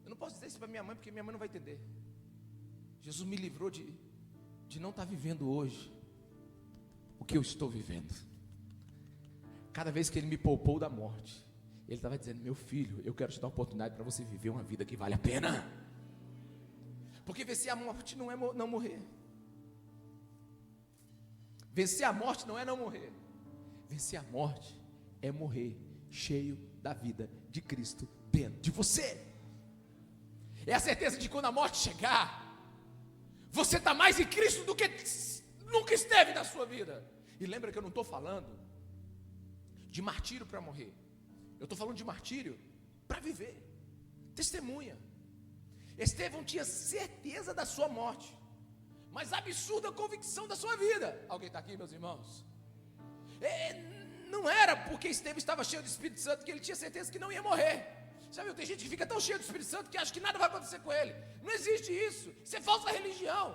Eu não posso dizer isso para minha mãe, porque minha mãe não vai entender. Jesus me livrou de não estar vivendo hoje o que eu estou vivendo. Cada vez que Ele me poupou da morte, Ele estava dizendo: meu filho, eu quero te dar a oportunidade para você viver uma vida que vale a pena. Porque vencer a morte não é não morrer. Vencer a morte não é não morrer. Vencer a morte é morrer cheio da vida de Cristo dentro de você. É a certeza de que quando a morte chegar, você está mais em Cristo do que nunca esteve na sua vida. E lembra que eu não estou falando de martírio para morrer. Eu estou falando de martírio para viver. Testemunha. Estevão tinha certeza da sua morte, mas absurda convicção da sua vida. Alguém está aqui, meus irmãos? Não era porque Estevão estava cheio do Espírito Santo que ele tinha certeza que não ia morrer. Já viu, tem gente que fica tão cheio do Espírito Santo que acha que nada vai acontecer com ele. Não existe isso, isso é falsa religião.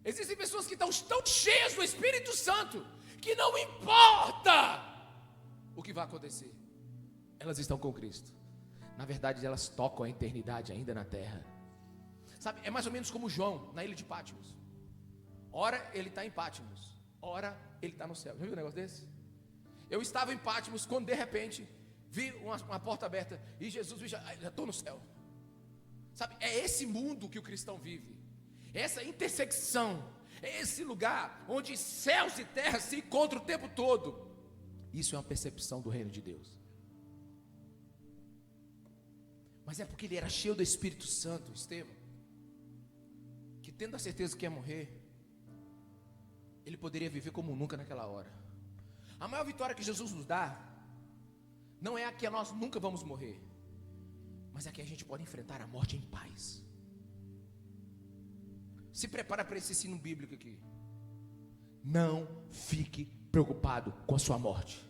Existem pessoas que estão tão cheias do Espírito Santo que não importa o que vai acontecer, elas estão com Cristo. Na verdade, elas tocam a eternidade ainda na terra. Sabe, é mais ou menos como João na ilha de Patmos. Ora ele está em Patmos, ora ele está no céu. Já viu um negócio desse? Eu estava em Patmos quando de repente vi uma porta aberta e Jesus já estou no céu. Sabe, é esse mundo que o cristão vive, essa intersecção, é esse lugar onde céus e terra se encontram o tempo todo. Isso é uma percepção do reino de Deus. Mas é porque ele era cheio do Espírito Santo, Estevão, que tendo a certeza que ia morrer, ele poderia viver como nunca naquela hora. A maior vitória que Jesus nos dá não é a que nós nunca vamos morrer, mas é a que a gente pode enfrentar a morte em paz. Se prepara para esse ensino bíblico aqui. Não fique preocupado com a sua morte.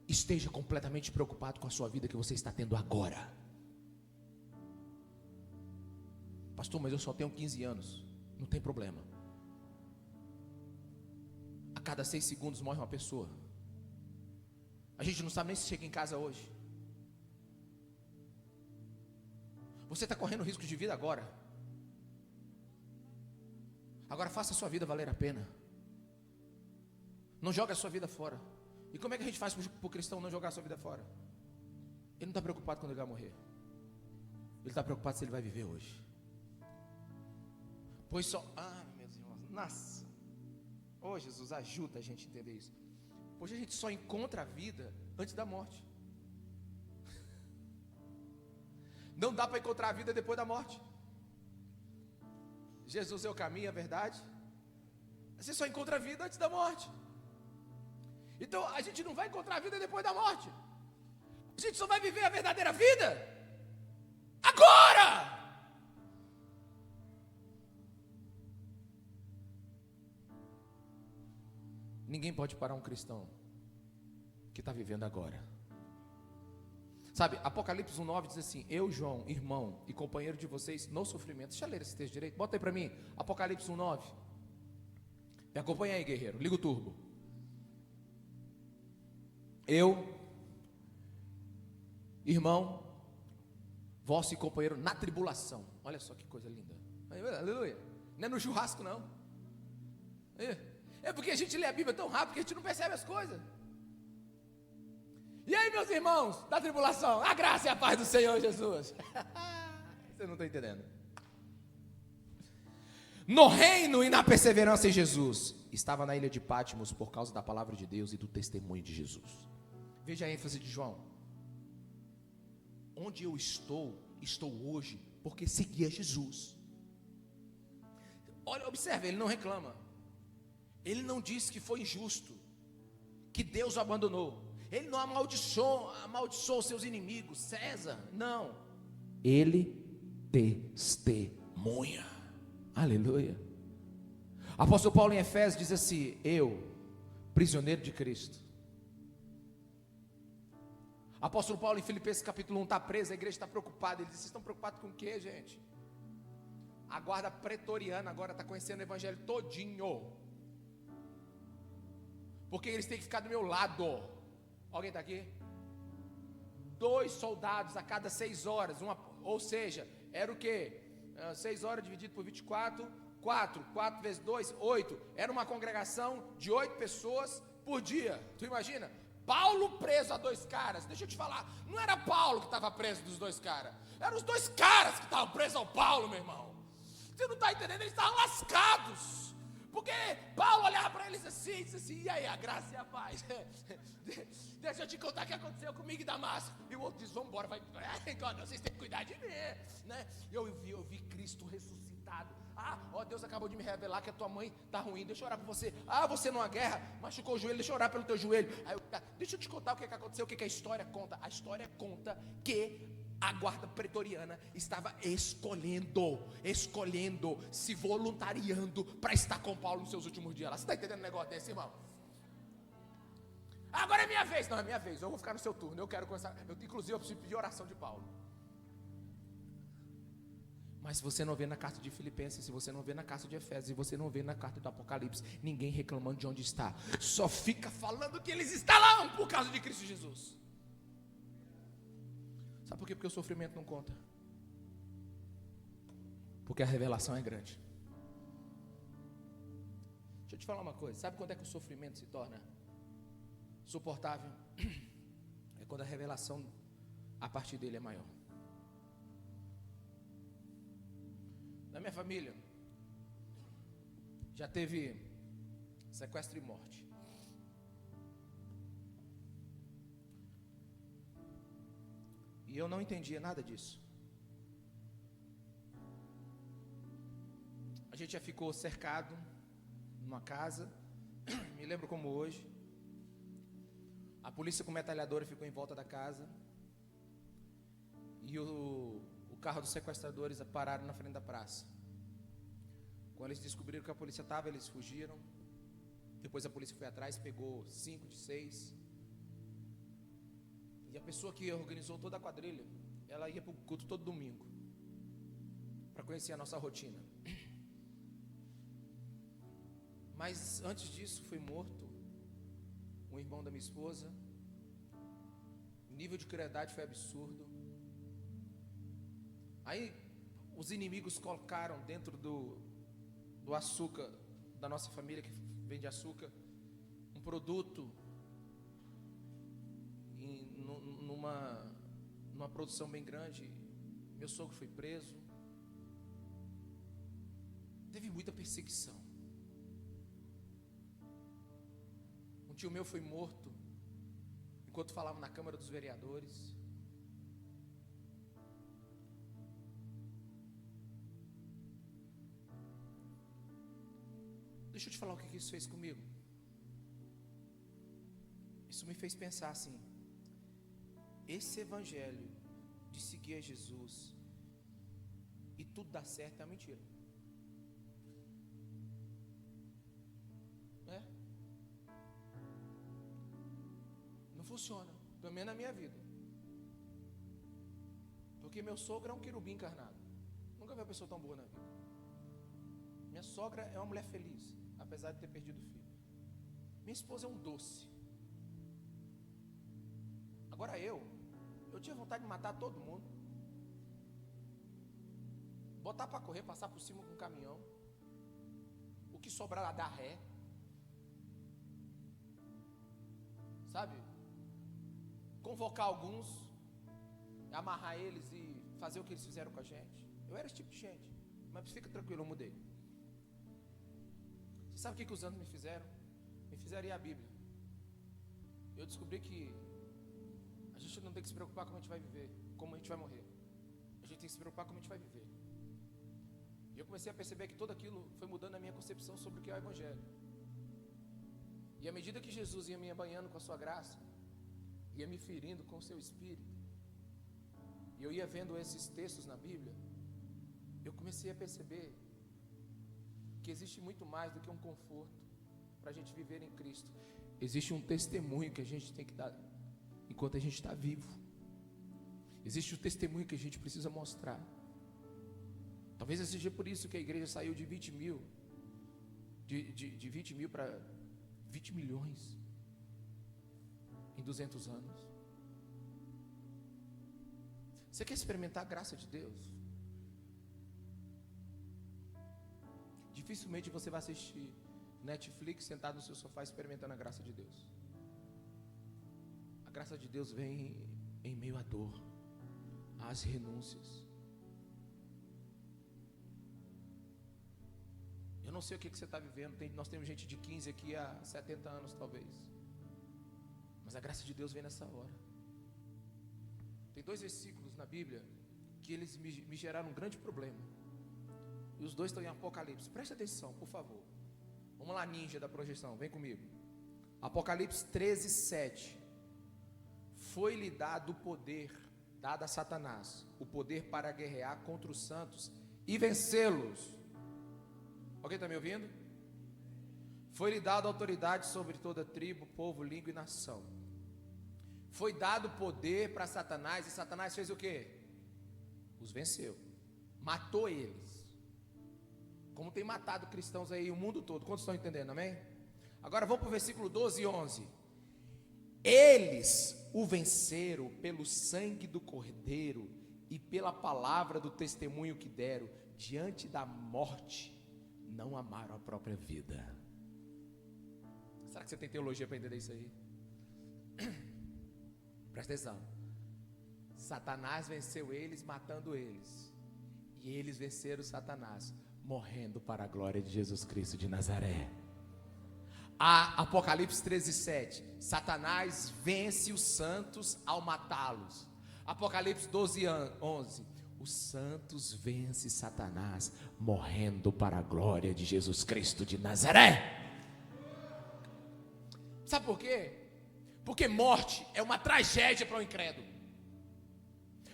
Esteja completamente preocupado com a sua vida que você está tendo agora. Pastor, mas eu só tenho 15 anos. Não tem problema. A cada 6 segundos morre uma pessoa. A gente não sabe nem se chega em casa hoje. Você está correndo risco de vida agora. Agora faça a sua vida valer a pena. Não jogue a sua vida fora. E como é que a gente faz para o cristão não jogar a sua vida fora? Ele não está preocupado quando ele vai morrer. Ele está preocupado se ele vai viver hoje. Pois só... meus irmãos, nossa. Jesus, ajuda a gente a entender isso. Pois a gente só encontra a vida antes da morte. Não dá para encontrar a vida depois da morte. Jesus é o caminho, a verdade. Você só encontra a vida antes da morte. Então a gente não vai encontrar a vida depois da morte. A gente só vai viver a verdadeira vida agora. Ninguém pode parar um cristão que está vivendo agora. Sabe, Apocalipse 1:9 diz assim: eu, João, irmão e companheiro de vocês no sofrimento. Deixa eu ler esse texto direito, bota aí para mim, Apocalipse 1:9. Me acompanha aí, guerreiro, liga o turbo. Eu, irmão, vosso companheiro na tribulação. Olha só que coisa linda. Aleluia. Não é no churrasco não. É porque a gente lê a Bíblia tão rápido que a gente não percebe as coisas. E aí, meus irmãos da tribulação, a graça e a paz do Senhor Jesus. Você não está entendendo. No reino e na perseverança em Jesus. Estava na ilha de Patmos por causa da palavra de Deus e do testemunho de Jesus. Veja a ênfase de João. Onde eu estou hoje porque seguia Jesus. Olha, observe, ele não reclama. Ele não disse que foi injusto, que Deus o abandonou. Ele não amaldiçoou seus inimigos, César, não. Ele testemunha. Aleluia. Apóstolo Paulo em Efésios diz assim: eu, prisioneiro de Cristo. Apóstolo Paulo em Filipenses capítulo 1 está preso, a igreja está preocupada. Ele diz: vocês estão preocupados com o que, gente? A guarda pretoriana agora está conhecendo o evangelho todinho, porque eles têm que ficar do meu lado. Alguém está aqui? 2 soldados a cada 6 horas, ou seja, era o que? 6 horas dividido por 24, 4 vezes 2, 8. Era uma congregação de 8 pessoas por dia. Tu imagina? Paulo preso a 2 caras. Deixa eu te falar, não era Paulo que estava preso dos 2 caras, eram os 2 caras que estavam presos ao Paulo, meu irmão. Você não está entendendo? Eles estavam lascados, porque Paulo olhava para eles assim, e disse assim: e aí, a graça e a paz? Deixa eu te contar o que aconteceu comigo em Damasco. E o outro diz: vamos embora, vai. Vocês têm que cuidar de mim, né? Eu vi Cristo ressuscitado. Deus acabou de me revelar que a tua mãe está ruim, deixa eu orar por você. Você numa guerra, machucou o joelho, deixa eu orar pelo teu joelho. Deixa eu te contar o que aconteceu, o que a história conta. A história conta que a guarda pretoriana estava escolhendo, se voluntariando para estar com Paulo nos seus últimos dias. Você está entendendo um negócio desse, irmão? Agora é minha vez. Não, é minha vez, eu vou ficar no seu turno. Eu quero começar. Inclusive eu preciso pedir oração de Paulo. Mas se você não vê na carta de Filipenses, se você não vê na carta de Efésios, se você não vê na carta do Apocalipse, ninguém reclamando de onde está, só fica falando que eles estão lá por causa de Cristo Jesus. Sabe por quê? Porque o sofrimento não conta. Porque a revelação é grande. Deixa eu te falar uma coisa. Sabe quando é que o sofrimento se torna suportável? É quando a revelação a partir dele é maior. Na minha família já teve sequestro e morte. E eu não entendia nada disso. A gente já ficou cercado numa casa, me lembro como hoje. A polícia com metralhadora ficou em volta da casa. E o carro dos sequestradores pararam na frente da praça. Quando eles descobriram que a polícia estava, eles fugiram. Depois a polícia foi atrás, pegou 5 de 6. E a pessoa que organizou toda a quadrilha, ela ia para o culto todo domingo, para conhecer a nossa rotina. Mas antes disso foi morto um irmão da minha esposa. O nível de crueldade foi absurdo. Aí os inimigos colocaram dentro do açúcar da nossa família, que vende açúcar, um produto numa produção bem grande. Meu sogro foi preso. Teve muita perseguição. Um tio meu foi morto enquanto falava na Câmara dos Vereadores. Deixa eu te falar o que isso fez comigo. Isso me fez pensar assim: esse evangelho de seguir a Jesus e tudo dá certo é uma mentira. Não funciona, pelo menos na minha vida. Porque meu sogro é um querubim encarnado. Nunca vi uma pessoa tão boa na vida. Minha sogra é uma mulher feliz, apesar de ter perdido o filho. Minha esposa é um doce. Agora eu tinha vontade de matar todo mundo, botar para correr, passar por cima com um caminhão, o que sobrar lá dar ré, sabe? Convocar alguns, amarrar eles e fazer o que eles fizeram com a gente. Eu era esse tipo de gente, mas fica tranquilo, eu mudei. Você sabe o que os anos me fizeram? Me fizeram ir à Bíblia. Eu descobri que a gente não tem que se preocupar como a gente vai viver, como a gente vai morrer. A gente tem que se preocupar como a gente vai viver. E eu comecei a perceber que tudo aquilo foi mudando a minha concepção sobre o que é o Evangelho. E à medida que Jesus ia me banhando com a sua graça, ia me ferindo com o seu Espírito, e eu ia vendo esses textos na Bíblia, eu comecei a perceber que existe muito mais do que um conforto para a gente viver em Cristo. Existe um testemunho que a gente tem que dar enquanto a gente está vivo. Existe um testemunho que a gente precisa mostrar. Talvez seja por isso que a igreja saiu de 20 mil, de 20 mil para 20 milhões em 200 anos. Você quer experimentar a graça de Deus? Dificilmente você vai assistir Netflix sentado no seu sofá experimentando a graça de Deus. A graça de Deus vem em meio à dor, às renúncias. Eu não sei o que você está vivendo. Nós temos gente de 15 aqui há 70 anos talvez. Mas a graça de Deus vem nessa hora. Tem 2 versículos na Bíblia que eles me geraram um grande problema. E os 2 estão em Apocalipse. Preste atenção, por favor. Vamos lá, ninja da projeção, vem comigo. Apocalipse 13, 7. Foi-lhe dado o poder, dado a Satanás, o poder para guerrear contra os santos e vencê-los. Alguém está me ouvindo? Foi-lhe dado autoridade sobre toda tribo, povo, língua e nação. Foi dado poder para Satanás, e Satanás fez o quê? Os venceu, matou eles. Como tem matado cristãos aí o mundo todo. Quantos estão entendendo, amém? Agora vamos para o versículo 12 e 11. Eles o venceram pelo sangue do Cordeiro e pela palavra do testemunho que deram. Diante da morte não amaram a própria vida. Será que você tem teologia para entender isso aí? Presta atenção. Satanás venceu eles matando eles, e eles venceram Satanás morrendo para a glória de Jesus Cristo de Nazaré. Apocalipse 13, 7. Satanás vence os santos ao matá-los. Apocalipse 12, 11. Os santos vencem Satanás morrendo para a glória de Jesus Cristo de Nazaré. Sabe por quê? Porque morte é uma tragédia para o incrédulo.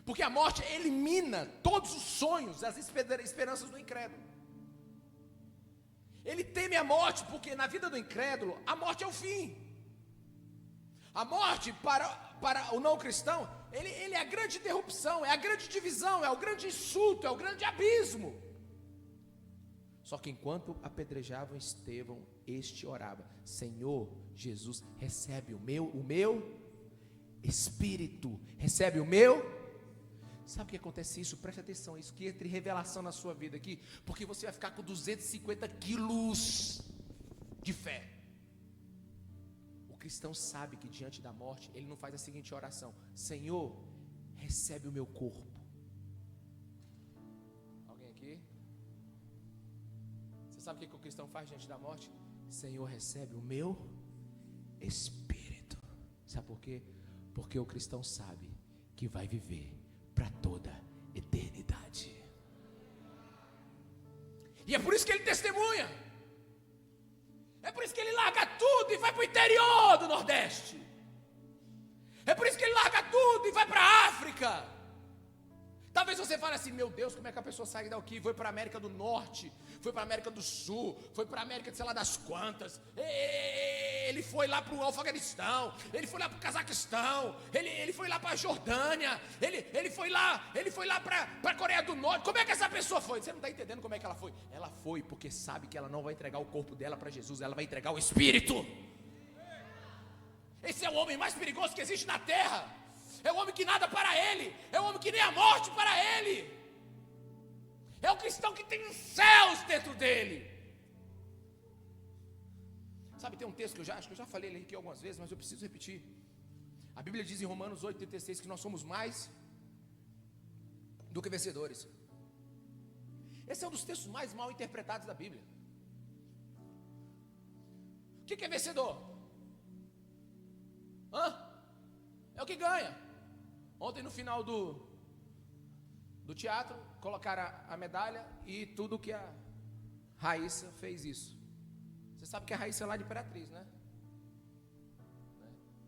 Porque a morte elimina todos os sonhos, as esperanças do incrédulo. Ele teme a morte porque na vida do incrédulo a morte é o fim. A morte para o não cristão, ele é a grande interrupção, é a grande divisão, é o grande insulto, é o grande abismo. Só que enquanto apedrejavam Estevão, este orava: Senhor Jesus, recebe o meu espírito, recebe o meu. Sabe o que acontece isso? Preste atenção, isso que entre revelação na sua vida aqui, porque você vai ficar com 250 quilos de fé. O cristão sabe que diante da morte, ele não faz a seguinte oração: Senhor, recebe o meu corpo. Alguém aqui? Você sabe o que o cristão faz diante da morte? Senhor, recebe o meu espírito. Sabe por quê? Porque o cristão sabe que vai viver para toda eternidade. E é por isso que ele testemunha. É por isso que ele larga tudo e vai para o interior do Nordeste. É por isso que ele larga tudo e vai para a África. Talvez você fale assim: meu Deus, como é que a pessoa sai daqui? Foi para a América do Norte, foi para a América do Sul, foi para a América de sei lá das quantas. Ele foi lá para o Afeganistão, ele foi lá para o Cazaquistão, ele foi lá para a Jordânia, ele foi lá para a Coreia do Norte. Como é que essa pessoa foi? Você não está entendendo como é que ela foi? Ela foi porque sabe que ela não vai entregar o corpo dela para Jesus, ela vai entregar o Espírito. Esse é o homem mais perigoso que existe na terra. É o homem que nada para ele, é o homem que nem a morte para ele. É o cristão que tem os céus dentro dele. Sabe, tem um texto que acho que eu já falei ele aqui algumas vezes, mas eu preciso repetir. A Bíblia diz em Romanos 8,36 que nós somos mais do que vencedores. Esse é um dos textos mais mal interpretados da Bíblia. O que é vencedor? É o que ganha. Ontem no final do teatro, colocaram a medalha e tudo que a Raíssa fez isso. Você sabe que a Raíssa é lá de Imperatriz, né?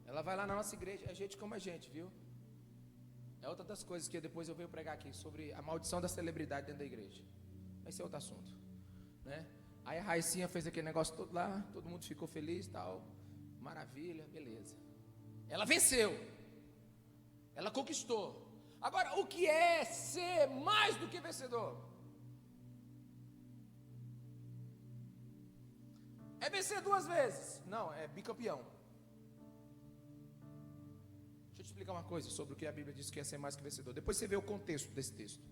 Ela vai lá na nossa igreja, é gente como a gente, viu? É outra das coisas que depois eu venho pregar aqui, sobre a maldição da celebridade dentro da igreja. Esse é outro assunto, né? Aí a Raicinha fez aquele negócio todo lá, todo mundo ficou feliz e tal, maravilha, beleza. Ela venceu, ela conquistou. Agora, o que é ser mais do que vencedor? É vencer 2 vezes? Não, é bicampeão. Deixa eu te explicar uma coisa sobre o que a Bíblia diz que é ser mais que vencedor. Depois você vê o contexto desse texto.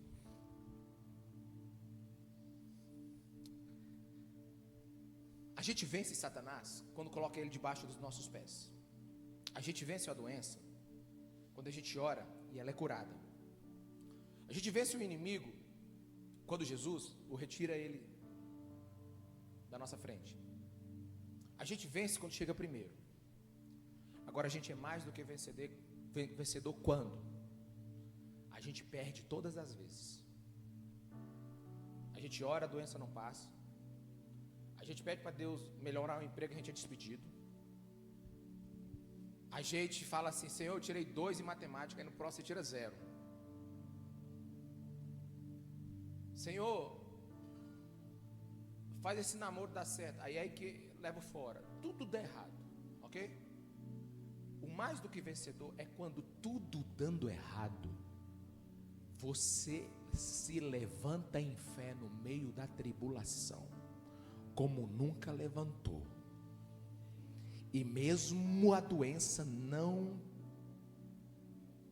A gente vence Satanás quando coloca ele debaixo dos nossos pés. A gente vence a doença quando a gente ora e ela é curada. A gente vence o inimigo quando Jesus o retira ele da nossa frente. A gente vence quando chega primeiro. Agora a gente é mais do que vencedor quando a gente perde todas as vezes. A gente ora, a doença não passa. A gente pede para Deus melhorar o emprego, a gente é despedido. A gente fala assim: Senhor, eu tirei 2 em matemática, aí no próximo você tira 0. Senhor, faz esse namoro dar certo. Aí que leva fora. Tudo dá errado, ok? O mais do que vencedor é quando tudo dando errado, você se levanta em fé no meio da tribulação, como nunca levantou. E mesmo a doença não,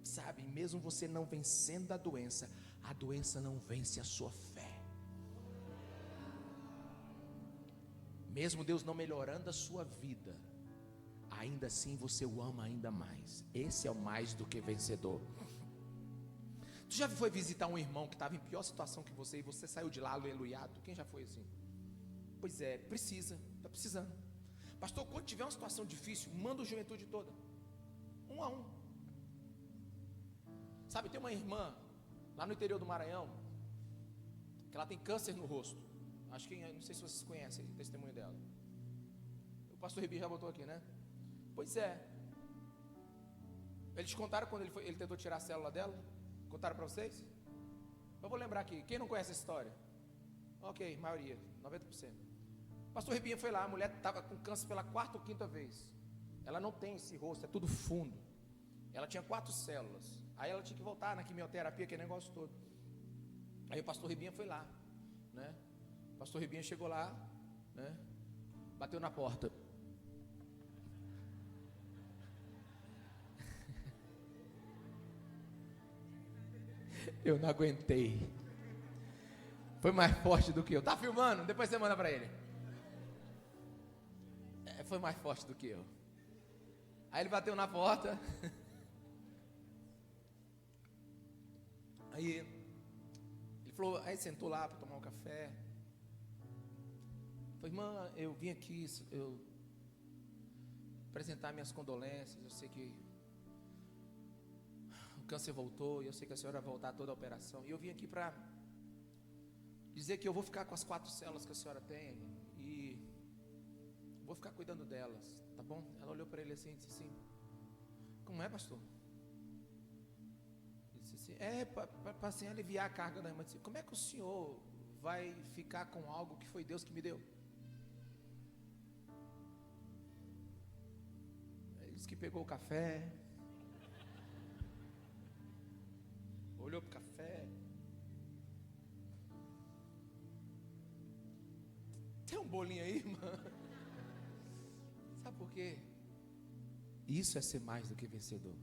sabe, mesmo você não vencendo a doença não vence a sua fé. Mesmo Deus não melhorando a sua vida, ainda assim você o ama ainda mais. Esse é o mais do que vencedor. Tu já foi visitar um irmão que estava em pior situação que você e você saiu de lá aleluiado? Quem já foi assim? Pois é, está precisando. Pastor, quando tiver uma situação difícil, manda o juventude toda, 1 a 1. Sabe, tem uma irmã lá no interior do Maranhão, que ela tem câncer no rosto. Acho que, não sei se vocês conhecem o testemunho dela. O pastor Ribi já botou aqui, né? Pois é. Eles contaram quando ele tentou tirar a célula dela? Contaram para vocês? Eu vou lembrar aqui. Quem não conhece essa história? Ok, maioria, 90%. O pastor Ribinha foi lá, a mulher estava com câncer pela 4ª ou 5ª vez. Ela não tem esse rosto, é tudo fundo. Ela tinha 4 células. Aí ela tinha que voltar na quimioterapia, aquele negócio todo. Aí o pastor Ribinha foi lá, né? O pastor Ribinha chegou lá, né? Bateu na porta. Eu não aguentei. Foi mais forte do que eu. Tá filmando? Depois você manda para ele. Foi mais forte do que eu. Aí ele bateu na porta. Aí ele falou, aí sentou lá para tomar um café. Falei, irmã, eu vim aqui apresentar minhas condolências. Eu sei que o câncer voltou e eu sei que a senhora vai voltar toda a operação. E eu vim aqui para dizer que eu vou ficar com as 4 células que a senhora tem e vou ficar cuidando delas, tá bom? Ela olhou para ele assim e disse assim: como é, pastor? Ele disse assim: é para assim aliviar a carga da irmã. Disse, como é que o senhor vai ficar com algo que foi Deus que me deu? Ele disse que pegou o café, olhou para o café. Tem um bolinho aí, irmã? Sabe por quê? Isso é ser mais do que vencedor.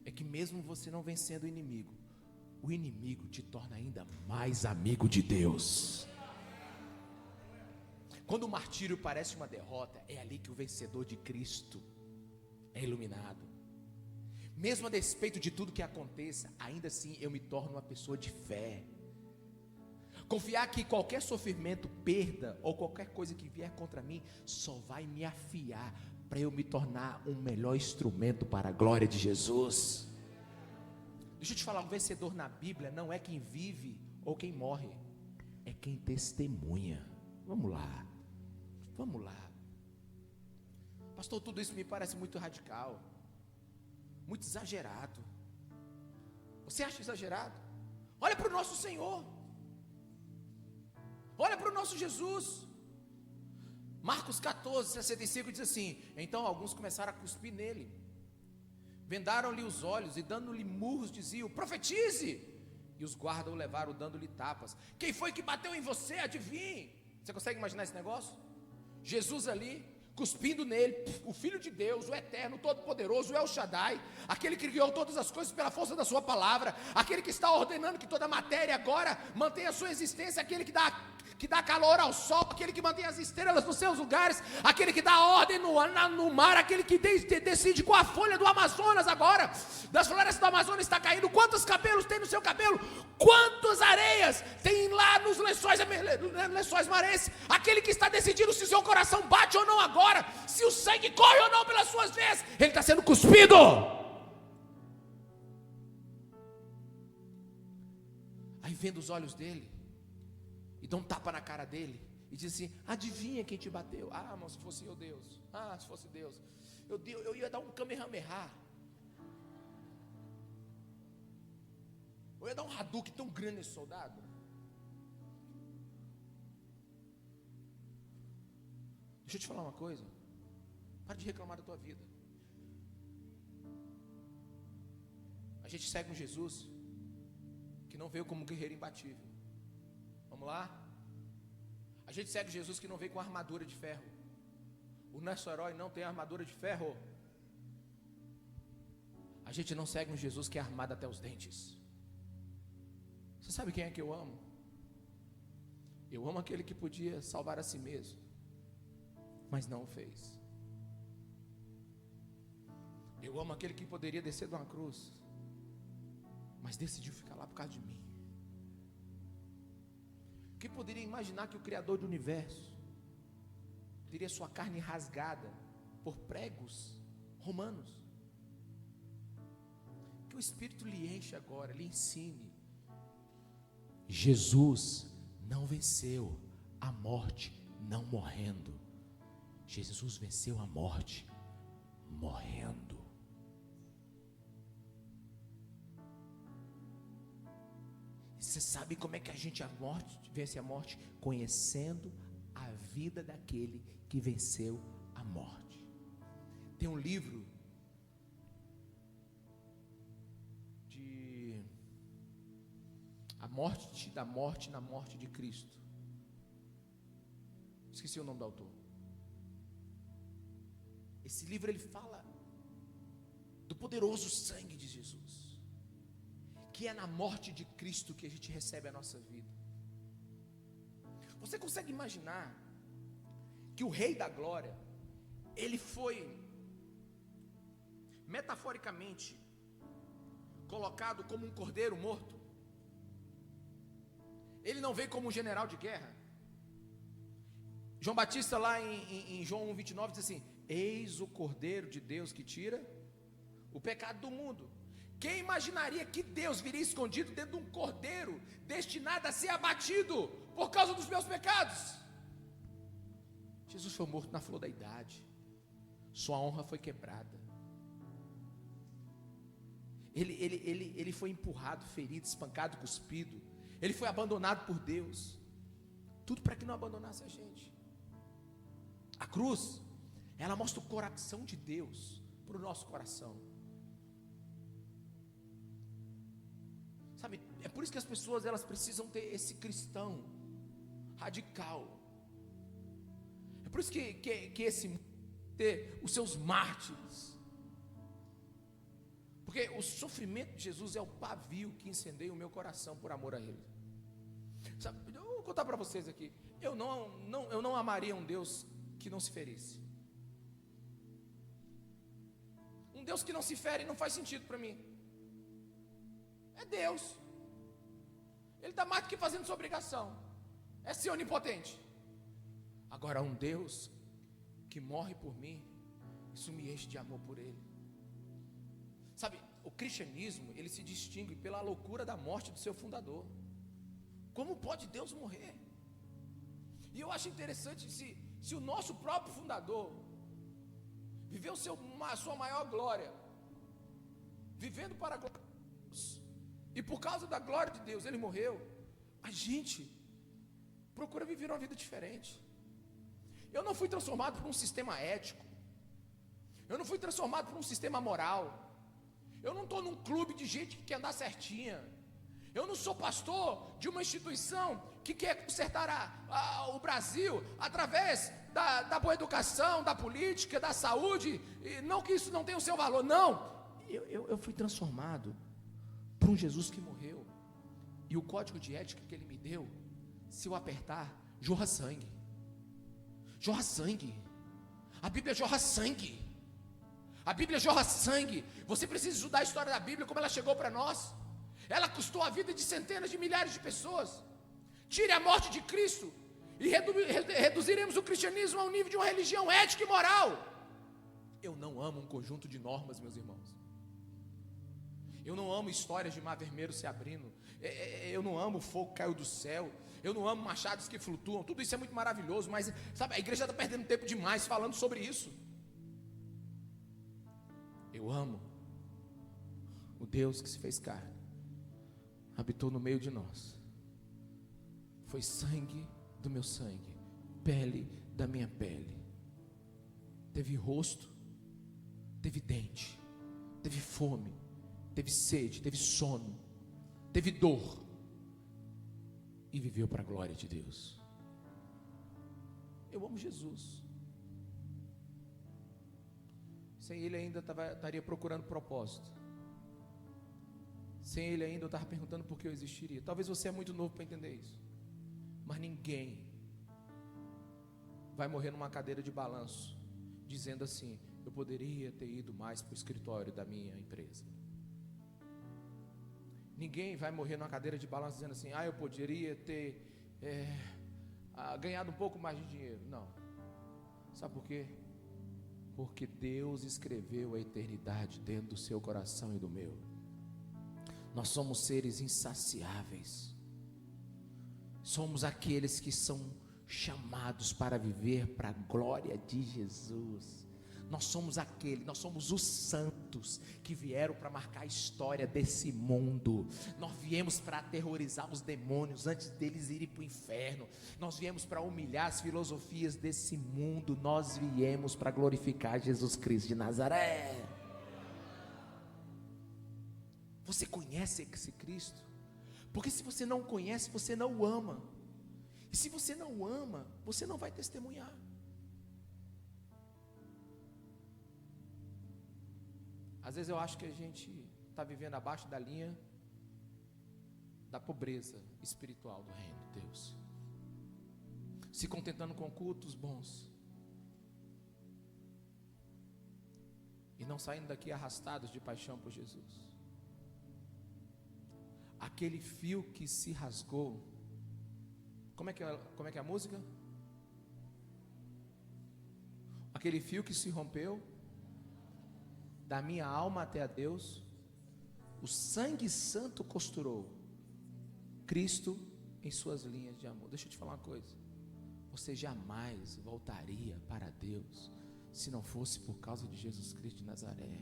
É que mesmo você não vencendo o inimigo te torna ainda mais amigo de Deus. Quando o martírio parece uma derrota, é ali que o vencedor de Cristo é iluminado. Mesmo a despeito de tudo que aconteça, ainda assim eu me torno uma pessoa de fé. Confiar que qualquer sofrimento, perda ou qualquer coisa que vier contra mim só vai me afiar para eu me tornar um melhor instrumento para a glória de Jesus. Deixa eu te falar, um vencedor na Bíblia não é quem vive ou quem morre, é quem testemunha. Vamos lá. Pastor, tudo isso me parece muito radical. muito exagerado. Você acha exagerado? Olha para o nosso Senhor. Olha para o nosso Jesus. Marcos 14, 65 diz assim: então alguns começaram a cuspir nele, vendaram-lhe os olhos e dando-lhe murros diziam: profetize. E os guardas o levaram dando-lhe tapas. Quem foi que bateu em você? Adivinhe. Você consegue imaginar esse negócio? Jesus ali, cuspindo nele, o Filho de Deus, o Eterno, o Todo-Poderoso, o El Shaddai, aquele que criou todas as coisas pela força da sua palavra, aquele que está ordenando que toda a matéria agora mantenha a sua existência, aquele que dá calor ao sol, aquele que mantém as estrelas nos seus lugares, aquele que dá ordem no mar, aquele que decide qual a folha do Amazonas agora, das florestas do Amazonas está caindo, quantos cabelos tem no seu cabelo, quantas areias tem lá nos lençóis marenses, aquele que está decidindo se o seu coração bate ou não agora, se o sangue corre ou não pelas suas veias, ele está sendo cuspido. Aí vendo os olhos dele, e dá um tapa na cara dele, e diz assim: adivinha quem te bateu? Ah, irmão, se fosse eu, Deus. Ah, se fosse Deus, eu ia dar um Kamehameha, eu ia dar um Hadouken tão grande nesse soldado. Deixa eu te falar uma coisa, para de reclamar da tua vida. A gente segue um Jesus que não veio como um guerreiro imbatível. Vamos lá? A gente segue Jesus que não veio com armadura de ferro. O nosso herói não tem armadura de ferro. A gente não segue um Jesus que é armado até os dentes. Você sabe quem é que eu amo? Eu amo aquele que podia salvar a si mesmo, mas não o fez. Eu amo aquele que poderia descer de uma cruz, mas decidiu ficar lá por causa de mim. Quem poderia imaginar que o Criador do universo teria sua carne rasgada por pregos romanos? Que o Espírito lhe enche agora, lhe ensine. Jesus não venceu a morte não morrendo. Jesus venceu a morte morrendo. Você sabe como é que a gente vence a morte? Conhecendo a vida daquele que venceu a morte. Tem um livro de A Morte da Morte na Morte de Cristo. Esqueci o nome do autor. Esse livro ele fala do poderoso sangue de Jesus, que é na morte de Cristo que a gente recebe a nossa vida. Você consegue imaginar que o Rei da Glória, ele foi metaforicamente colocado como um cordeiro morto? Ele não veio como um general de guerra. João Batista lá em João 1:29 diz assim: eis o Cordeiro de Deus que tira o pecado do mundo. Quem imaginaria que Deus viria escondido dentro de um cordeiro destinado a ser abatido por causa dos meus pecados? Jesus foi morto na flor da idade, sua honra foi quebrada, ele foi empurrado, ferido, espancado, cuspido, ele foi abandonado por Deus, tudo para que não abandonasse a gente. A cruz, ela mostra o coração de Deus para o nosso coração. Sabe, é por isso que as pessoas elas precisam ter esse cristão radical. É por isso que esse ter os seus mártires. Porque o sofrimento de Jesus é o pavio que incendeia o meu coração por amor a Ele. Sabe, eu vou contar para vocês aqui. Eu não amaria um Deus que não se ferisse. Um Deus que não se fere não faz sentido para mim. É Deus. Ele está mais do que fazendo sua obrigação. É ser onipotente. Agora um Deus que morre por mim, isso me enche de amor por Ele. Sabe, o cristianismo, ele se distingue pela loucura da morte do seu fundador. Como pode Deus morrer? E eu acho interessante, se o nosso próprio fundador viveu a sua maior glória, vivendo para a glória de Deus, e por causa da glória de Deus ele morreu, a gente procura viver uma vida diferente. Eu não fui transformado por um sistema ético, eu não fui transformado por um sistema moral, eu não estou num clube de gente que quer andar certinha, eu não sou pastor de uma instituição que quer consertar o Brasil através da boa educação, da política, da saúde, e não que isso não tenha o seu valor, não. Eu fui transformado por um Jesus que morreu, e o código de ética que ele me deu, se eu apertar, jorra sangue. Jorra sangue. A Bíblia jorra sangue. A Bíblia jorra sangue. Você precisa estudar a história da Bíblia, como ela chegou para nós. Ela custou a vida de centenas de milhares de pessoas. Tire a morte de Cristo e reduziremos o cristianismo ao nível de uma religião ética e moral. Eu não amo um conjunto de normas, meus irmãos. Eu não amo histórias de mar vermelho se abrindo. Eu não amo fogo que caiu do céu. Eu não amo machados que flutuam. Tudo isso é muito maravilhoso, mas sabe, a igreja está perdendo tempo demais falando sobre isso. Eu amo o Deus que se fez carne, habitou no meio de nós, foi sangue do meu sangue, pele da minha pele, teve rosto, teve dente, teve fome, teve sede, teve sono, teve dor, e viveu para a glória de Deus. Eu amo Jesus. Sem Ele ainda estaria procurando propósito. Sem Ele ainda eu estava perguntando por que eu existiria. Talvez você é muito novo para entender isso, mas ninguém vai morrer numa cadeira de balanço dizendo assim: eu poderia ter ido mais para o escritório da minha empresa. Ninguém vai morrer numa cadeira de balanço dizendo assim: eu poderia ter ganhado um pouco mais de dinheiro. Não. Sabe por quê? Porque Deus escreveu a eternidade dentro do seu coração e do meu. Nós somos seres insaciáveis. Somos aqueles que são chamados para viver para a glória de Jesus. Nós somos os santos que vieram para marcar a história desse mundo. Nós viemos para aterrorizar os demônios antes deles irem para o inferno. Nós viemos para humilhar as filosofias desse mundo. Nós viemos para glorificar Jesus Cristo de Nazaré. Você conhece esse Cristo? Porque se você não conhece, você não o ama. E se você não o ama, você não vai testemunhar. Às vezes eu acho que a gente está vivendo abaixo da linha da pobreza espiritual do reino de Deus, se contentando com cultos bons e não saindo daqui arrastados de paixão por Jesus. Aquele fio que se rasgou, como é que é a música? Aquele fio que se rompeu da minha alma até a Deus, o sangue santo costurou Cristo em suas linhas de amor. Deixa eu te falar uma coisa: você jamais voltaria para Deus se não fosse por causa de Jesus Cristo de Nazaré.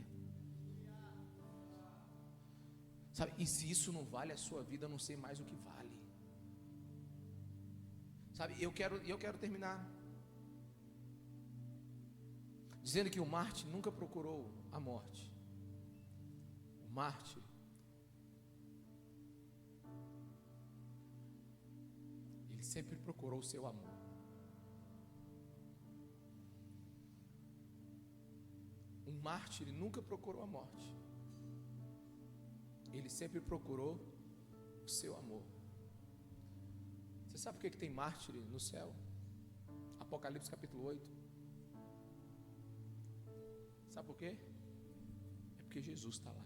Sabe, e se isso não vale a sua vida, eu não sei mais o que vale. Sabe, eu quero terminar dizendo que o mártir nunca procurou a morte. O mártir, ele sempre procurou o seu amor. Um mártir nunca procurou a morte. Ele sempre procurou o seu amor. Você sabe por que tem mártir no céu? Apocalipse capítulo 8. Sabe por quê? É porque Jesus está lá.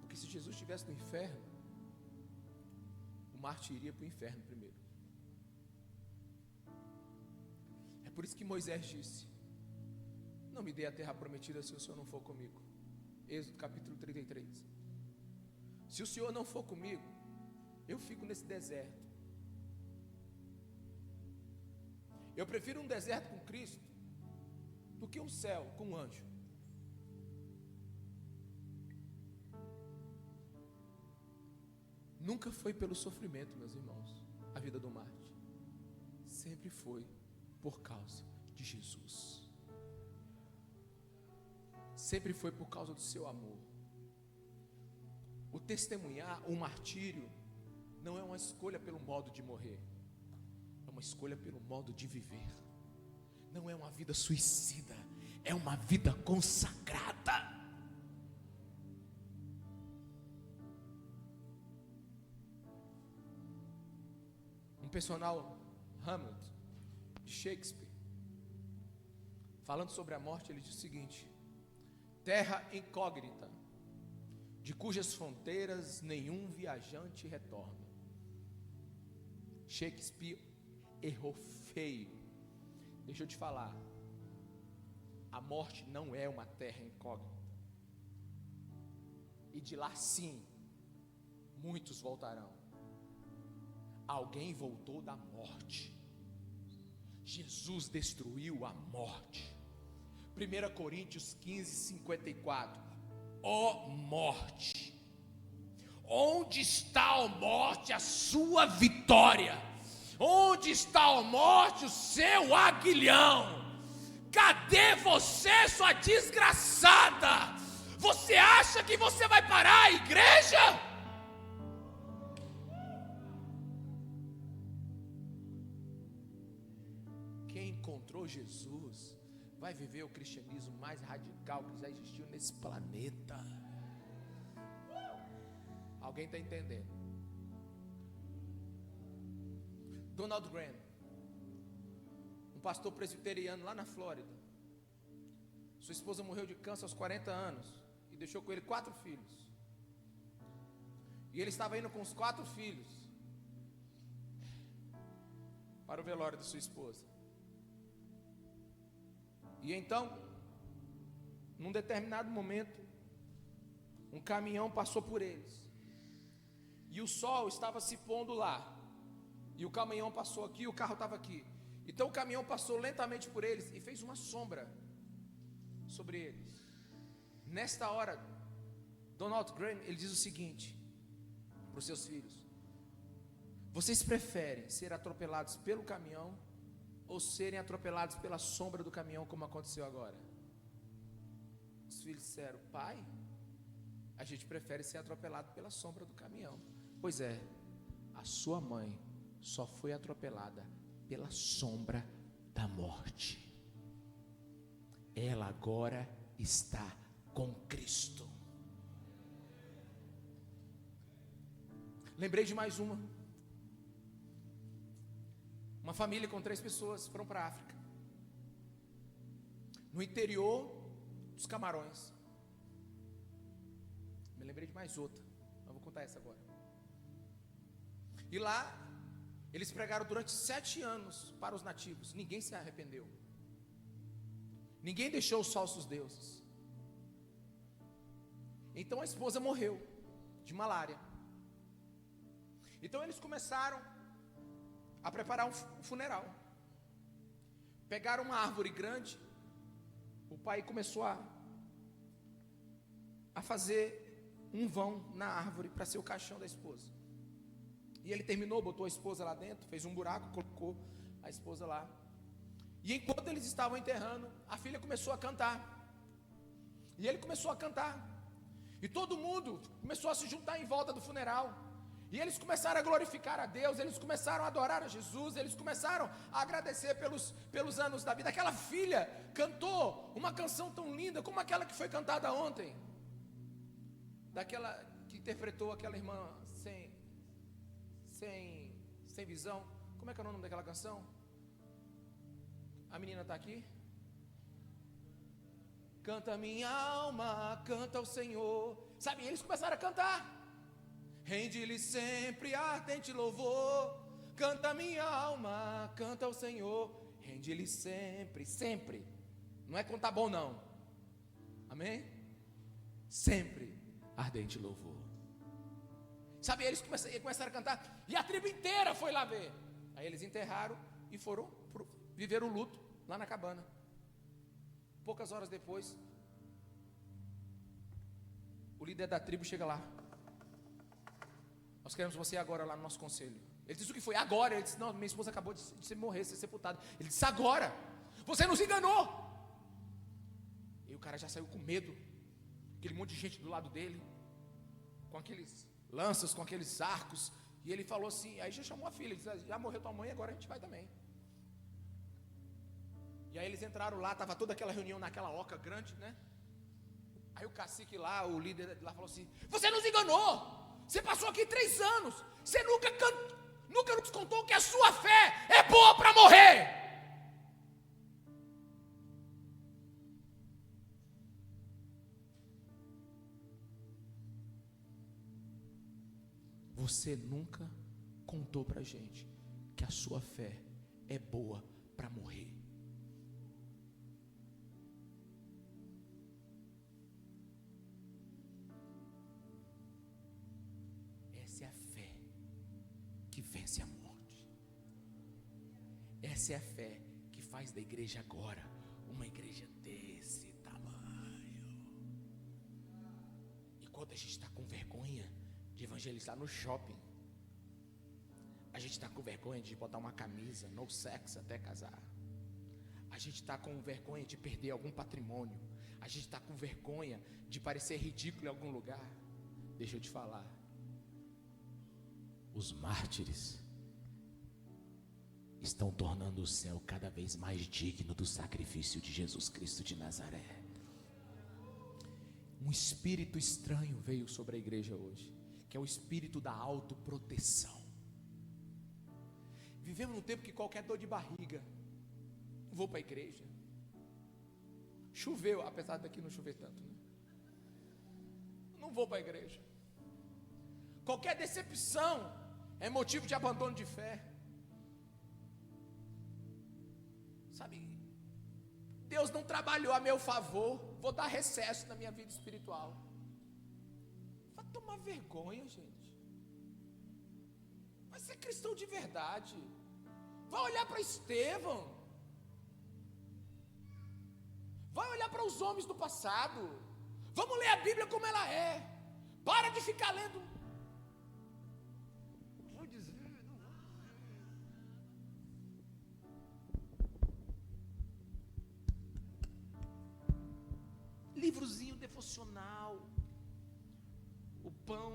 Porque se Jesus estivesse no inferno, o mártir iria para o inferno primeiro. É por isso que Moisés disse: não me dê a terra prometida se o Senhor não for comigo. Êxodo capítulo 33. Se o Senhor não for comigo, eu fico nesse deserto. Eu prefiro um deserto com Cristo do que um céu com um anjo. Nunca foi pelo sofrimento, meus irmãos, a vida do mártir. Sempre foi por causa de Jesus. Sempre foi por causa do seu amor. O testemunhar, o martírio, não é uma escolha pelo modo de morrer, é uma escolha pelo modo de viver. Não é uma vida suicida, é uma vida consagrada. Um personal Hamlet de Shakespeare, falando sobre a morte, ele diz o seguinte: terra incógnita, de cujas fronteiras nenhum viajante retorna. Shakespeare errou feio. Deixa eu te falar, a morte não é uma terra incógnita, e de lá sim, muitos voltarão. Alguém voltou da morte. Jesus destruiu a morte. 1 Coríntios 15, 54. Ó morte, onde está, ó morte, a sua vitória? Onde está, ó morte, o seu aguilhão? Cadê você, sua desgraçada? Você acha que você vai parar a igreja? Quem encontrou Jesus vai viver o cristianismo mais radical que já existiu nesse planeta. Alguém está entendendo? Donald Graham, um pastor presbiteriano lá na Flórida. Sua esposa morreu de câncer aos 40 anos e deixou com ele 4 filhos. E ele estava indo com os 4 filhos para o velório de sua esposa. E então, num determinado momento, um caminhão passou por eles. E o sol estava se pondo lá. E o caminhão passou aqui, e o carro estava aqui. Então o caminhão passou lentamente por eles e fez uma sombra sobre eles. Nesta hora, Donald Graham, ele diz o seguinte para os seus filhos: vocês preferem ser atropelados pelo caminhão ou serem atropelados pela sombra do caminhão, como aconteceu agora? Os filhos disseram: pai, a gente prefere ser atropelado pela sombra do caminhão. Pois é, a sua mãe só foi atropelada pela sombra da morte. Ela agora está com Cristo. Lembrei de mais uma família com 3 pessoas foram para a África, no interior dos Camarões. Me lembrei de mais outra, mas vou contar essa agora. E lá eles pregaram durante 7 anos para os nativos. Ninguém se arrependeu, ninguém deixou os falsos deuses. Então a esposa morreu de malária. Então eles começaram a preparar um funeral. Pegaram uma árvore grande. O pai começou a fazer um vão na árvore para ser o caixão da esposa. E ele terminou, botou a esposa lá dentro, fez um buraco, colocou a esposa lá. E enquanto eles estavam enterrando, a filha começou a cantar. E ele começou a cantar. E todo mundo começou a se juntar em volta do funeral. E eles começaram a glorificar a Deus, eles começaram a adorar a Jesus, eles começaram a agradecer pelos anos da vida. Aquela filha cantou uma canção tão linda como aquela que foi cantada ontem, daquela que interpretou aquela irmã sem visão. Como é que é o nome daquela canção? A menina está aqui? Canta minha alma, canta ao Senhor. Sabe, eles começaram a cantar. Rende-lhe sempre ardente louvor. Canta minha alma, canta ao Senhor. Rende-lhe sempre, sempre. Não é quando tá bom não. Amém? Sempre ardente louvor. Sabe, eles começaram a cantar. E a tribo inteira foi lá ver. Aí eles enterraram e foram viver o luto lá na cabana. Poucas horas depois, o líder da tribo chega lá. Nós queremos você agora lá no nosso conselho. Ele disse: o que foi? Agora. Ele disse: não, minha esposa acabou de morrer, ser sepultada. Ele disse: agora. Você nos enganou. E o cara já saiu com medo. Aquele monte de gente do lado dele, com aqueles lanças, com aqueles arcos. E ele falou assim, aí já chamou a filha, ele disse: já morreu tua mãe, agora a gente vai também. E aí eles entraram lá, estava toda aquela reunião naquela oca grande, né? Aí o cacique lá, o líder lá falou assim: você nos enganou, você passou aqui 3 anos, você nunca nos contou que a sua fé é boa para morrer. Você nunca contou pra gente que a sua fé é boa para morrer. Essa é a fé que vence a morte. Essa é a fé que faz da igreja agora uma igreja desse tamanho. E quando a gente está com vergonha de evangelizar no shopping, a gente está com vergonha de botar uma camisa no sexo até casar, a gente está com vergonha de perder algum patrimônio, a gente está com vergonha de parecer ridículo em algum lugar. Deixa eu te falar, os mártires estão tornando o céu cada vez mais digno do sacrifício de Jesus Cristo de Nazaré. Um espírito estranho veio sobre a igreja hoje, que é o espírito da autoproteção. Vivemos num tempo que qualquer dor de barriga, não vou para a igreja. Choveu, apesar daqui não chover tanto, né? Não vou para a igreja. Qualquer decepção é motivo de abandono de fé. Sabe, Deus não trabalhou a meu favor, vou dar recesso na minha vida espiritual. Vai tomar vergonha, gente. Vai ser cristão de verdade. Vai olhar para Estevão. Vai olhar para os homens do passado. Vamos ler a Bíblia como ela é. Para de ficar lendo. Vou dizer, livrozinho devocional. O pão,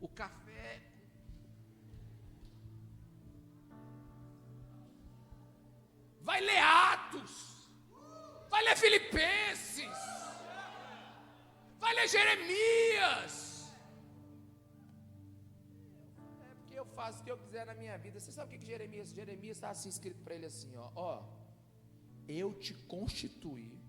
o café, vai ler Atos, vai ler Filipenses, vai ler Jeremias. É porque eu faço o que eu quiser na minha vida. Você sabe o que Jeremias está assim escrito para ele assim, ó, eu te constituí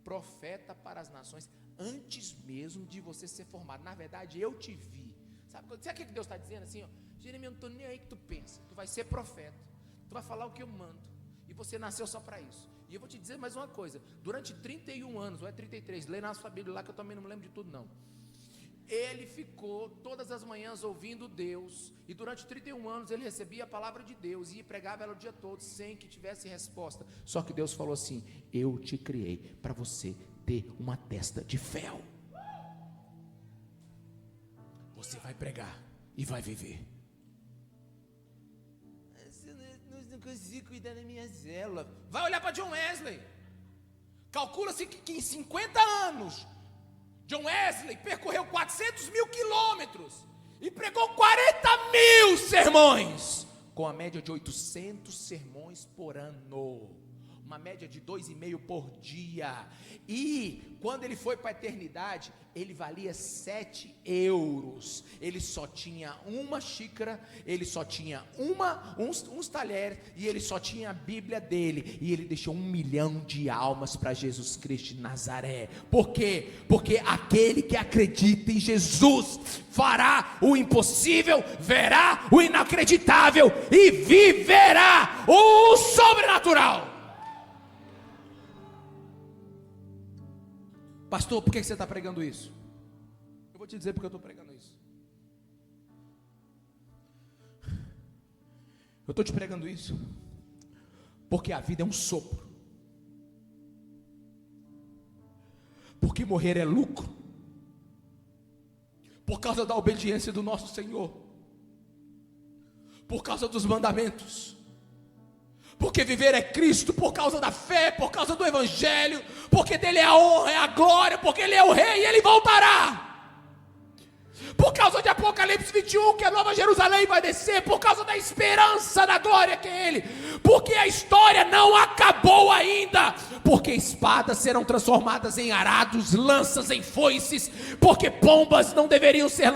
profeta para as nações antes mesmo de você ser formado. Na verdade, eu te vi. Sabe o que Deus está dizendo assim? Ó, Jeremias, eu não estou nem aí que tu pensa. Tu vai ser profeta. Tu vai falar o que eu mando. E você nasceu só para isso. E eu vou te dizer mais uma coisa. Durante 31 anos, ou é 33, lê na sua Bíblia lá que eu também não me lembro de tudo não. Ele ficou todas as manhãs ouvindo Deus. E durante 31 anos ele recebia a palavra de Deus e pregava ela o dia todo sem que tivesse resposta. Só que Deus falou assim: eu te criei para você ter uma testa de fel. Você vai pregar e vai viver. Não consigo cuidar da minha célula. Vai olhar para John Wesley. Calcula-se que em 50 anos John Wesley percorreu 400 mil quilômetros e pregou 40 mil sermões, com a média de 800 sermões por ano, uma média de 2,5 por dia. E quando ele foi para a eternidade, ele valia 7 euros. Ele só tinha uma xícara, ele só tinha uns talheres, e ele só tinha a Bíblia dele. E ele deixou 1 milhão de almas para Jesus Cristo de Nazaré. Por quê? Porque aquele que acredita em Jesus fará o impossível, verá o inacreditável e viverá o sobrenatural. Pastor, por que você está pregando isso? Eu vou te dizer porque eu estou pregando isso. Eu estou te pregando isso porque a vida é um sopro. porque morrer é lucro, por causa da obediência do nosso Senhor, por causa dos mandamentos, porque viver é Cristo, por causa da fé, por causa do Evangelho, porque dele é a honra, é a glória, porque ele é o rei e ele voltará. Por causa de Apocalipse 21, que a Nova Jerusalém vai descer, por causa da esperança da glória que é Ele, porque a história não acabou ainda, porque espadas serão transformadas em arados, lanças em foices, porque bombas não deveriam ser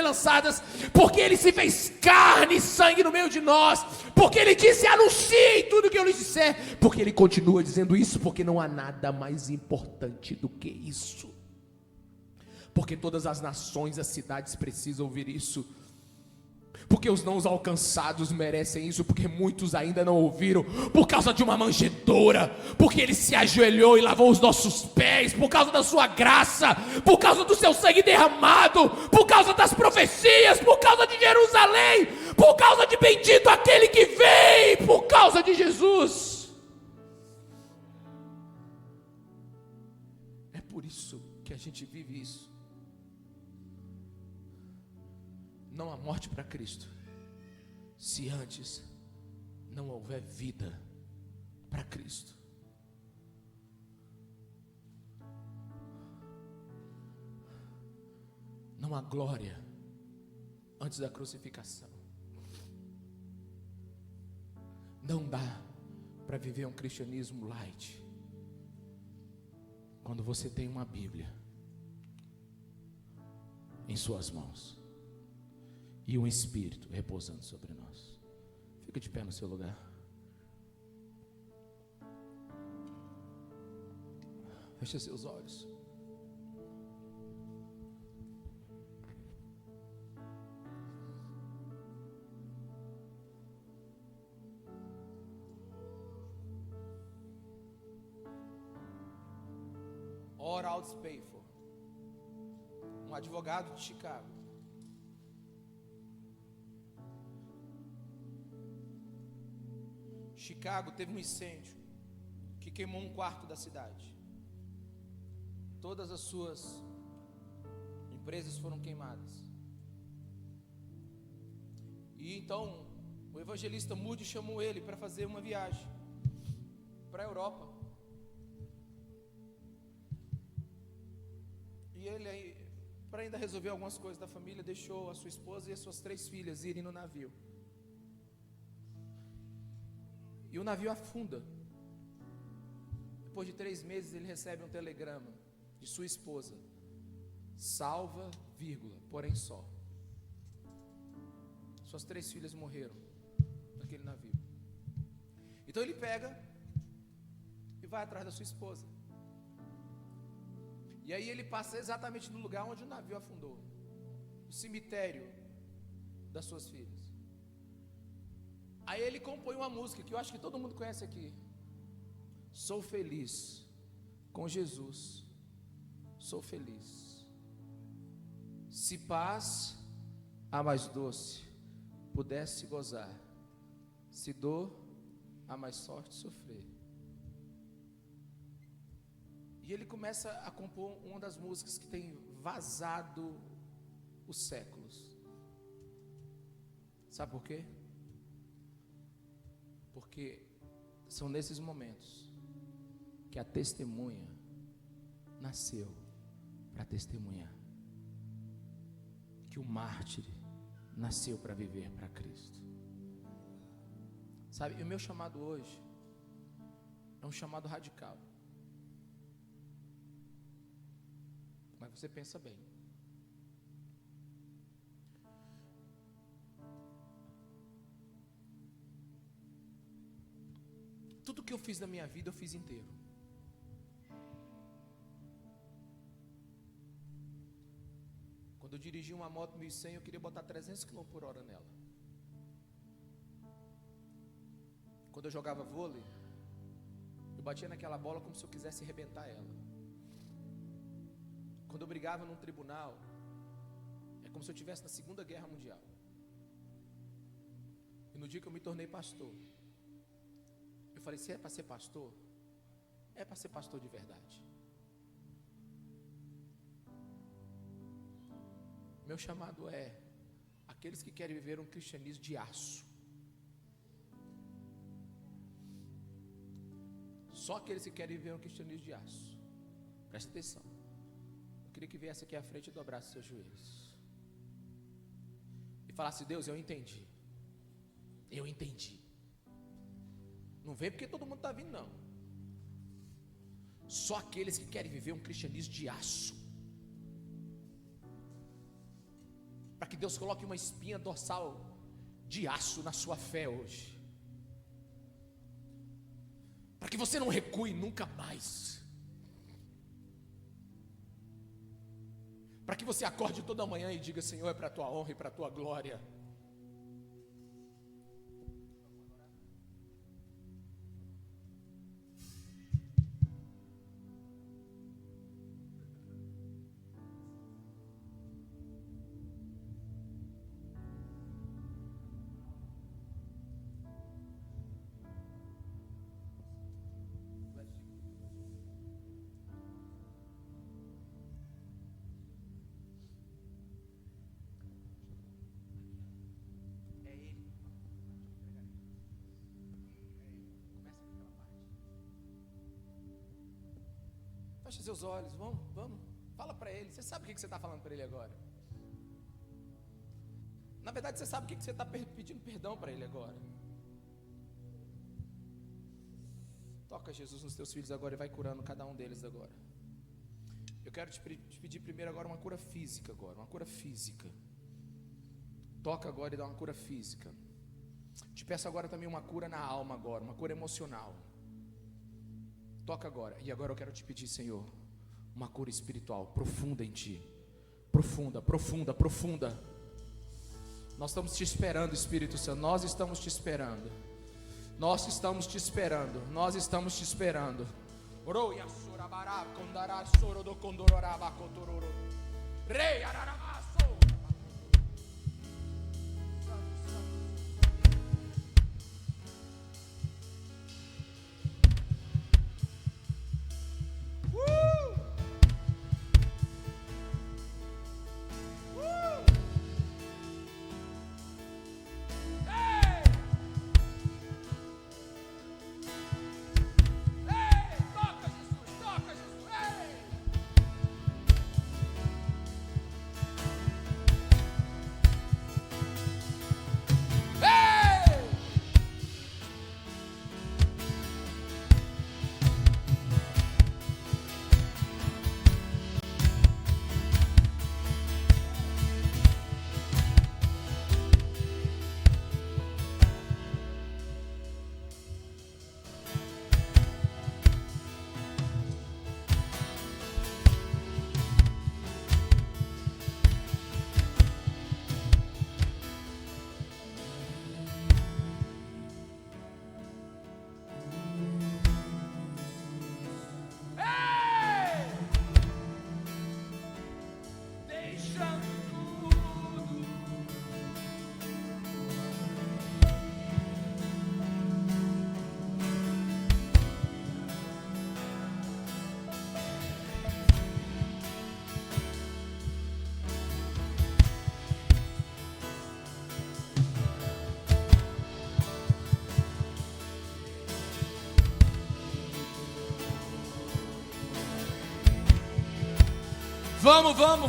lançadas, porque Ele se fez carne e sangue no meio de nós, porque Ele disse: anuncie tudo que eu lhes disser, porque Ele continua dizendo isso, porque não há nada mais importante do que isso. Porque todas as nações, as cidades precisam ouvir isso, porque os não alcançados merecem isso, porque muitos ainda não ouviram, por causa de uma manjedoura, porque Ele se ajoelhou e lavou os nossos pés, por causa da sua graça, por causa do seu sangue derramado, por causa das profecias, por causa de Jerusalém, por causa de bendito aquele que vem, por causa de Jesus. É por isso que a gente vive isso. Não há morte para Cristo, se antes não houver vida para Cristo. Não há glória antes da crucificação. Não dá para viver um cristianismo light quando você tem uma Bíblia em suas mãos e um Espírito repousando sobre nós. Fica de pé no seu lugar. Feche seus olhos. Oral Spafford, um advogado de Chicago. Chicago teve um incêndio que queimou um quarto da cidade. Todas as suas empresas foram queimadas. E então o evangelista Moody chamou ele para fazer uma viagem para a Europa. E ele, para ainda resolver algumas coisas da família, deixou a sua esposa e as suas 3 filhas irem no navio. E o navio afunda. Depois de 3 meses ele recebe um telegrama de sua esposa: salva, vírgula, porém só. Suas 3 filhas morreram naquele navio. Então ele pega e vai atrás da sua esposa. E aí ele passa exatamente no lugar onde o navio afundou, o cemitério das suas filhas. Aí ele compõe uma música que eu acho que todo mundo conhece aqui. Sou feliz com Jesus, sou feliz. Se paz a mais doce pudesse gozar, se dor a mais sorte sofrer. E ele começa a compor uma das músicas que tem vazado os séculos. Sabe por quê? Porque são nesses momentos que a testemunha nasceu para testemunhar, que o mártir nasceu para viver para Cristo. Sabe, e o meu chamado hoje é um chamado radical. Mas você pensa bem. Tudo que eu fiz na minha vida, eu fiz inteiro. Quando eu dirigi uma moto 1100, eu queria botar 300 km por hora nela. Quando eu jogava vôlei, eu batia naquela bola como se eu quisesse arrebentar ela. Quando eu brigava num tribunal, é como se eu estivesse na Segunda Guerra Mundial. E no dia que eu me tornei pastor, eu falei: se é para ser pastor, é para ser pastor de verdade. Meu chamado é aqueles que querem viver um cristianismo de aço. Só aqueles que querem viver um cristianismo de aço. Presta atenção. Eu queria que viesse aqui à frente e dobrasse seus joelhos e falasse: Deus, eu entendi. Eu entendi. Não vem porque todo mundo está vindo, não. Só aqueles que querem viver um cristianismo de aço. Para que Deus coloque uma espinha dorsal de aço na sua fé hoje. Para que você não recue nunca mais. Para que você acorde toda manhã e diga: Senhor, é para a tua honra e para a tua glória. Feche seus olhos, vamos. Fala para ele. Você sabe o que você está falando para ele agora? Na verdade, você sabe o que você está pedindo perdão para ele agora. Toca, Jesus, nos teus filhos agora e vai curando cada um deles agora. Eu quero te pedir primeiro agora uma cura física agora, uma cura física. Toca agora e dá uma cura física. Te peço agora também uma cura na alma agora, uma cura emocional. Toca agora. E agora eu quero te pedir, Senhor, uma cura espiritual profunda em ti. Profunda, profunda, profunda. Nós estamos te esperando, Espírito Santo. Nós estamos te esperando. Nós estamos te esperando. Nós estamos te esperando. Rei araramaço.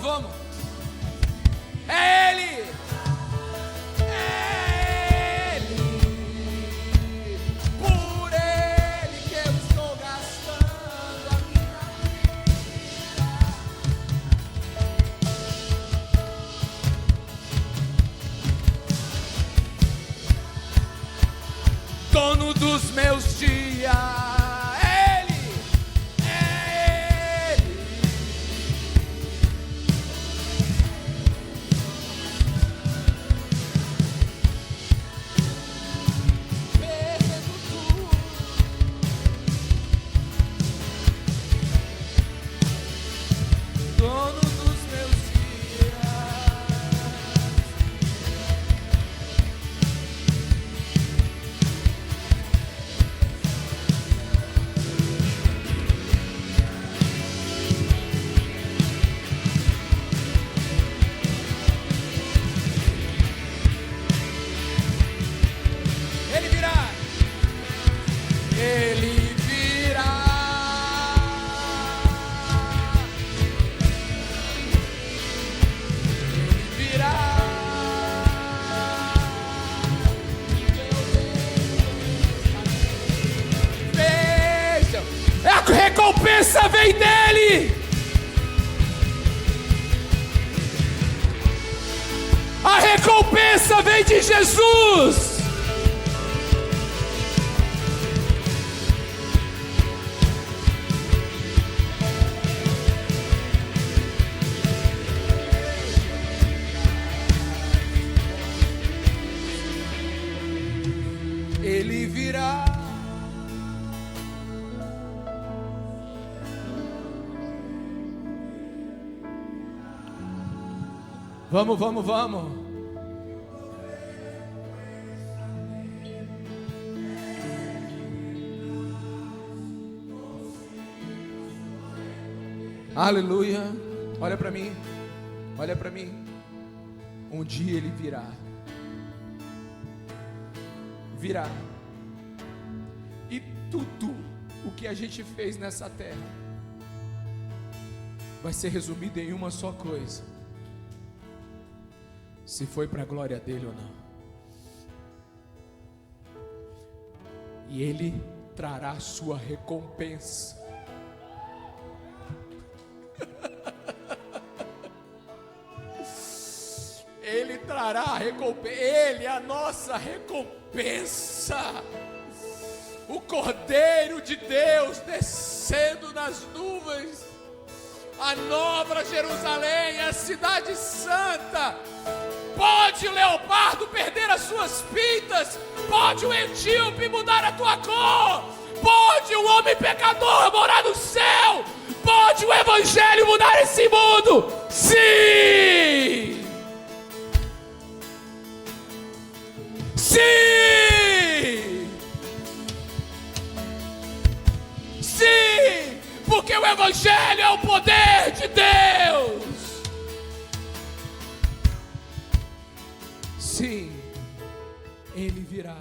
Vamos. É Ele. É Ele. Por Ele que eu estou gastando a minha vida. Dono dos meus dias. Ele virá. Ele virá. Vejam, a recompensa vem dele. A recompensa vem de Jesus. Ele virá. Vamos, vamos, vamos. Aleluia. Olha para mim. Olha para mim. Um dia ele virá. Virá. E tudo o que a gente fez nessa terra vai ser resumido em uma só coisa: se foi para a glória dele ou não. E ele trará a sua recompensa. Ele trará a recompensa. Ele é a nossa recompensa. O Cordeiro de Deus descendo nas nuvens. A nova Jerusalém, a cidade santa. Pode o leopardo perder as suas pintas. Pode o etíope mudar a tua cor. Pode o homem pecador morar no céu. Pode o evangelho mudar esse mundo. Sim! Sim! Sim! Porque o evangelho é o poder de Deus. Sim, ele virá.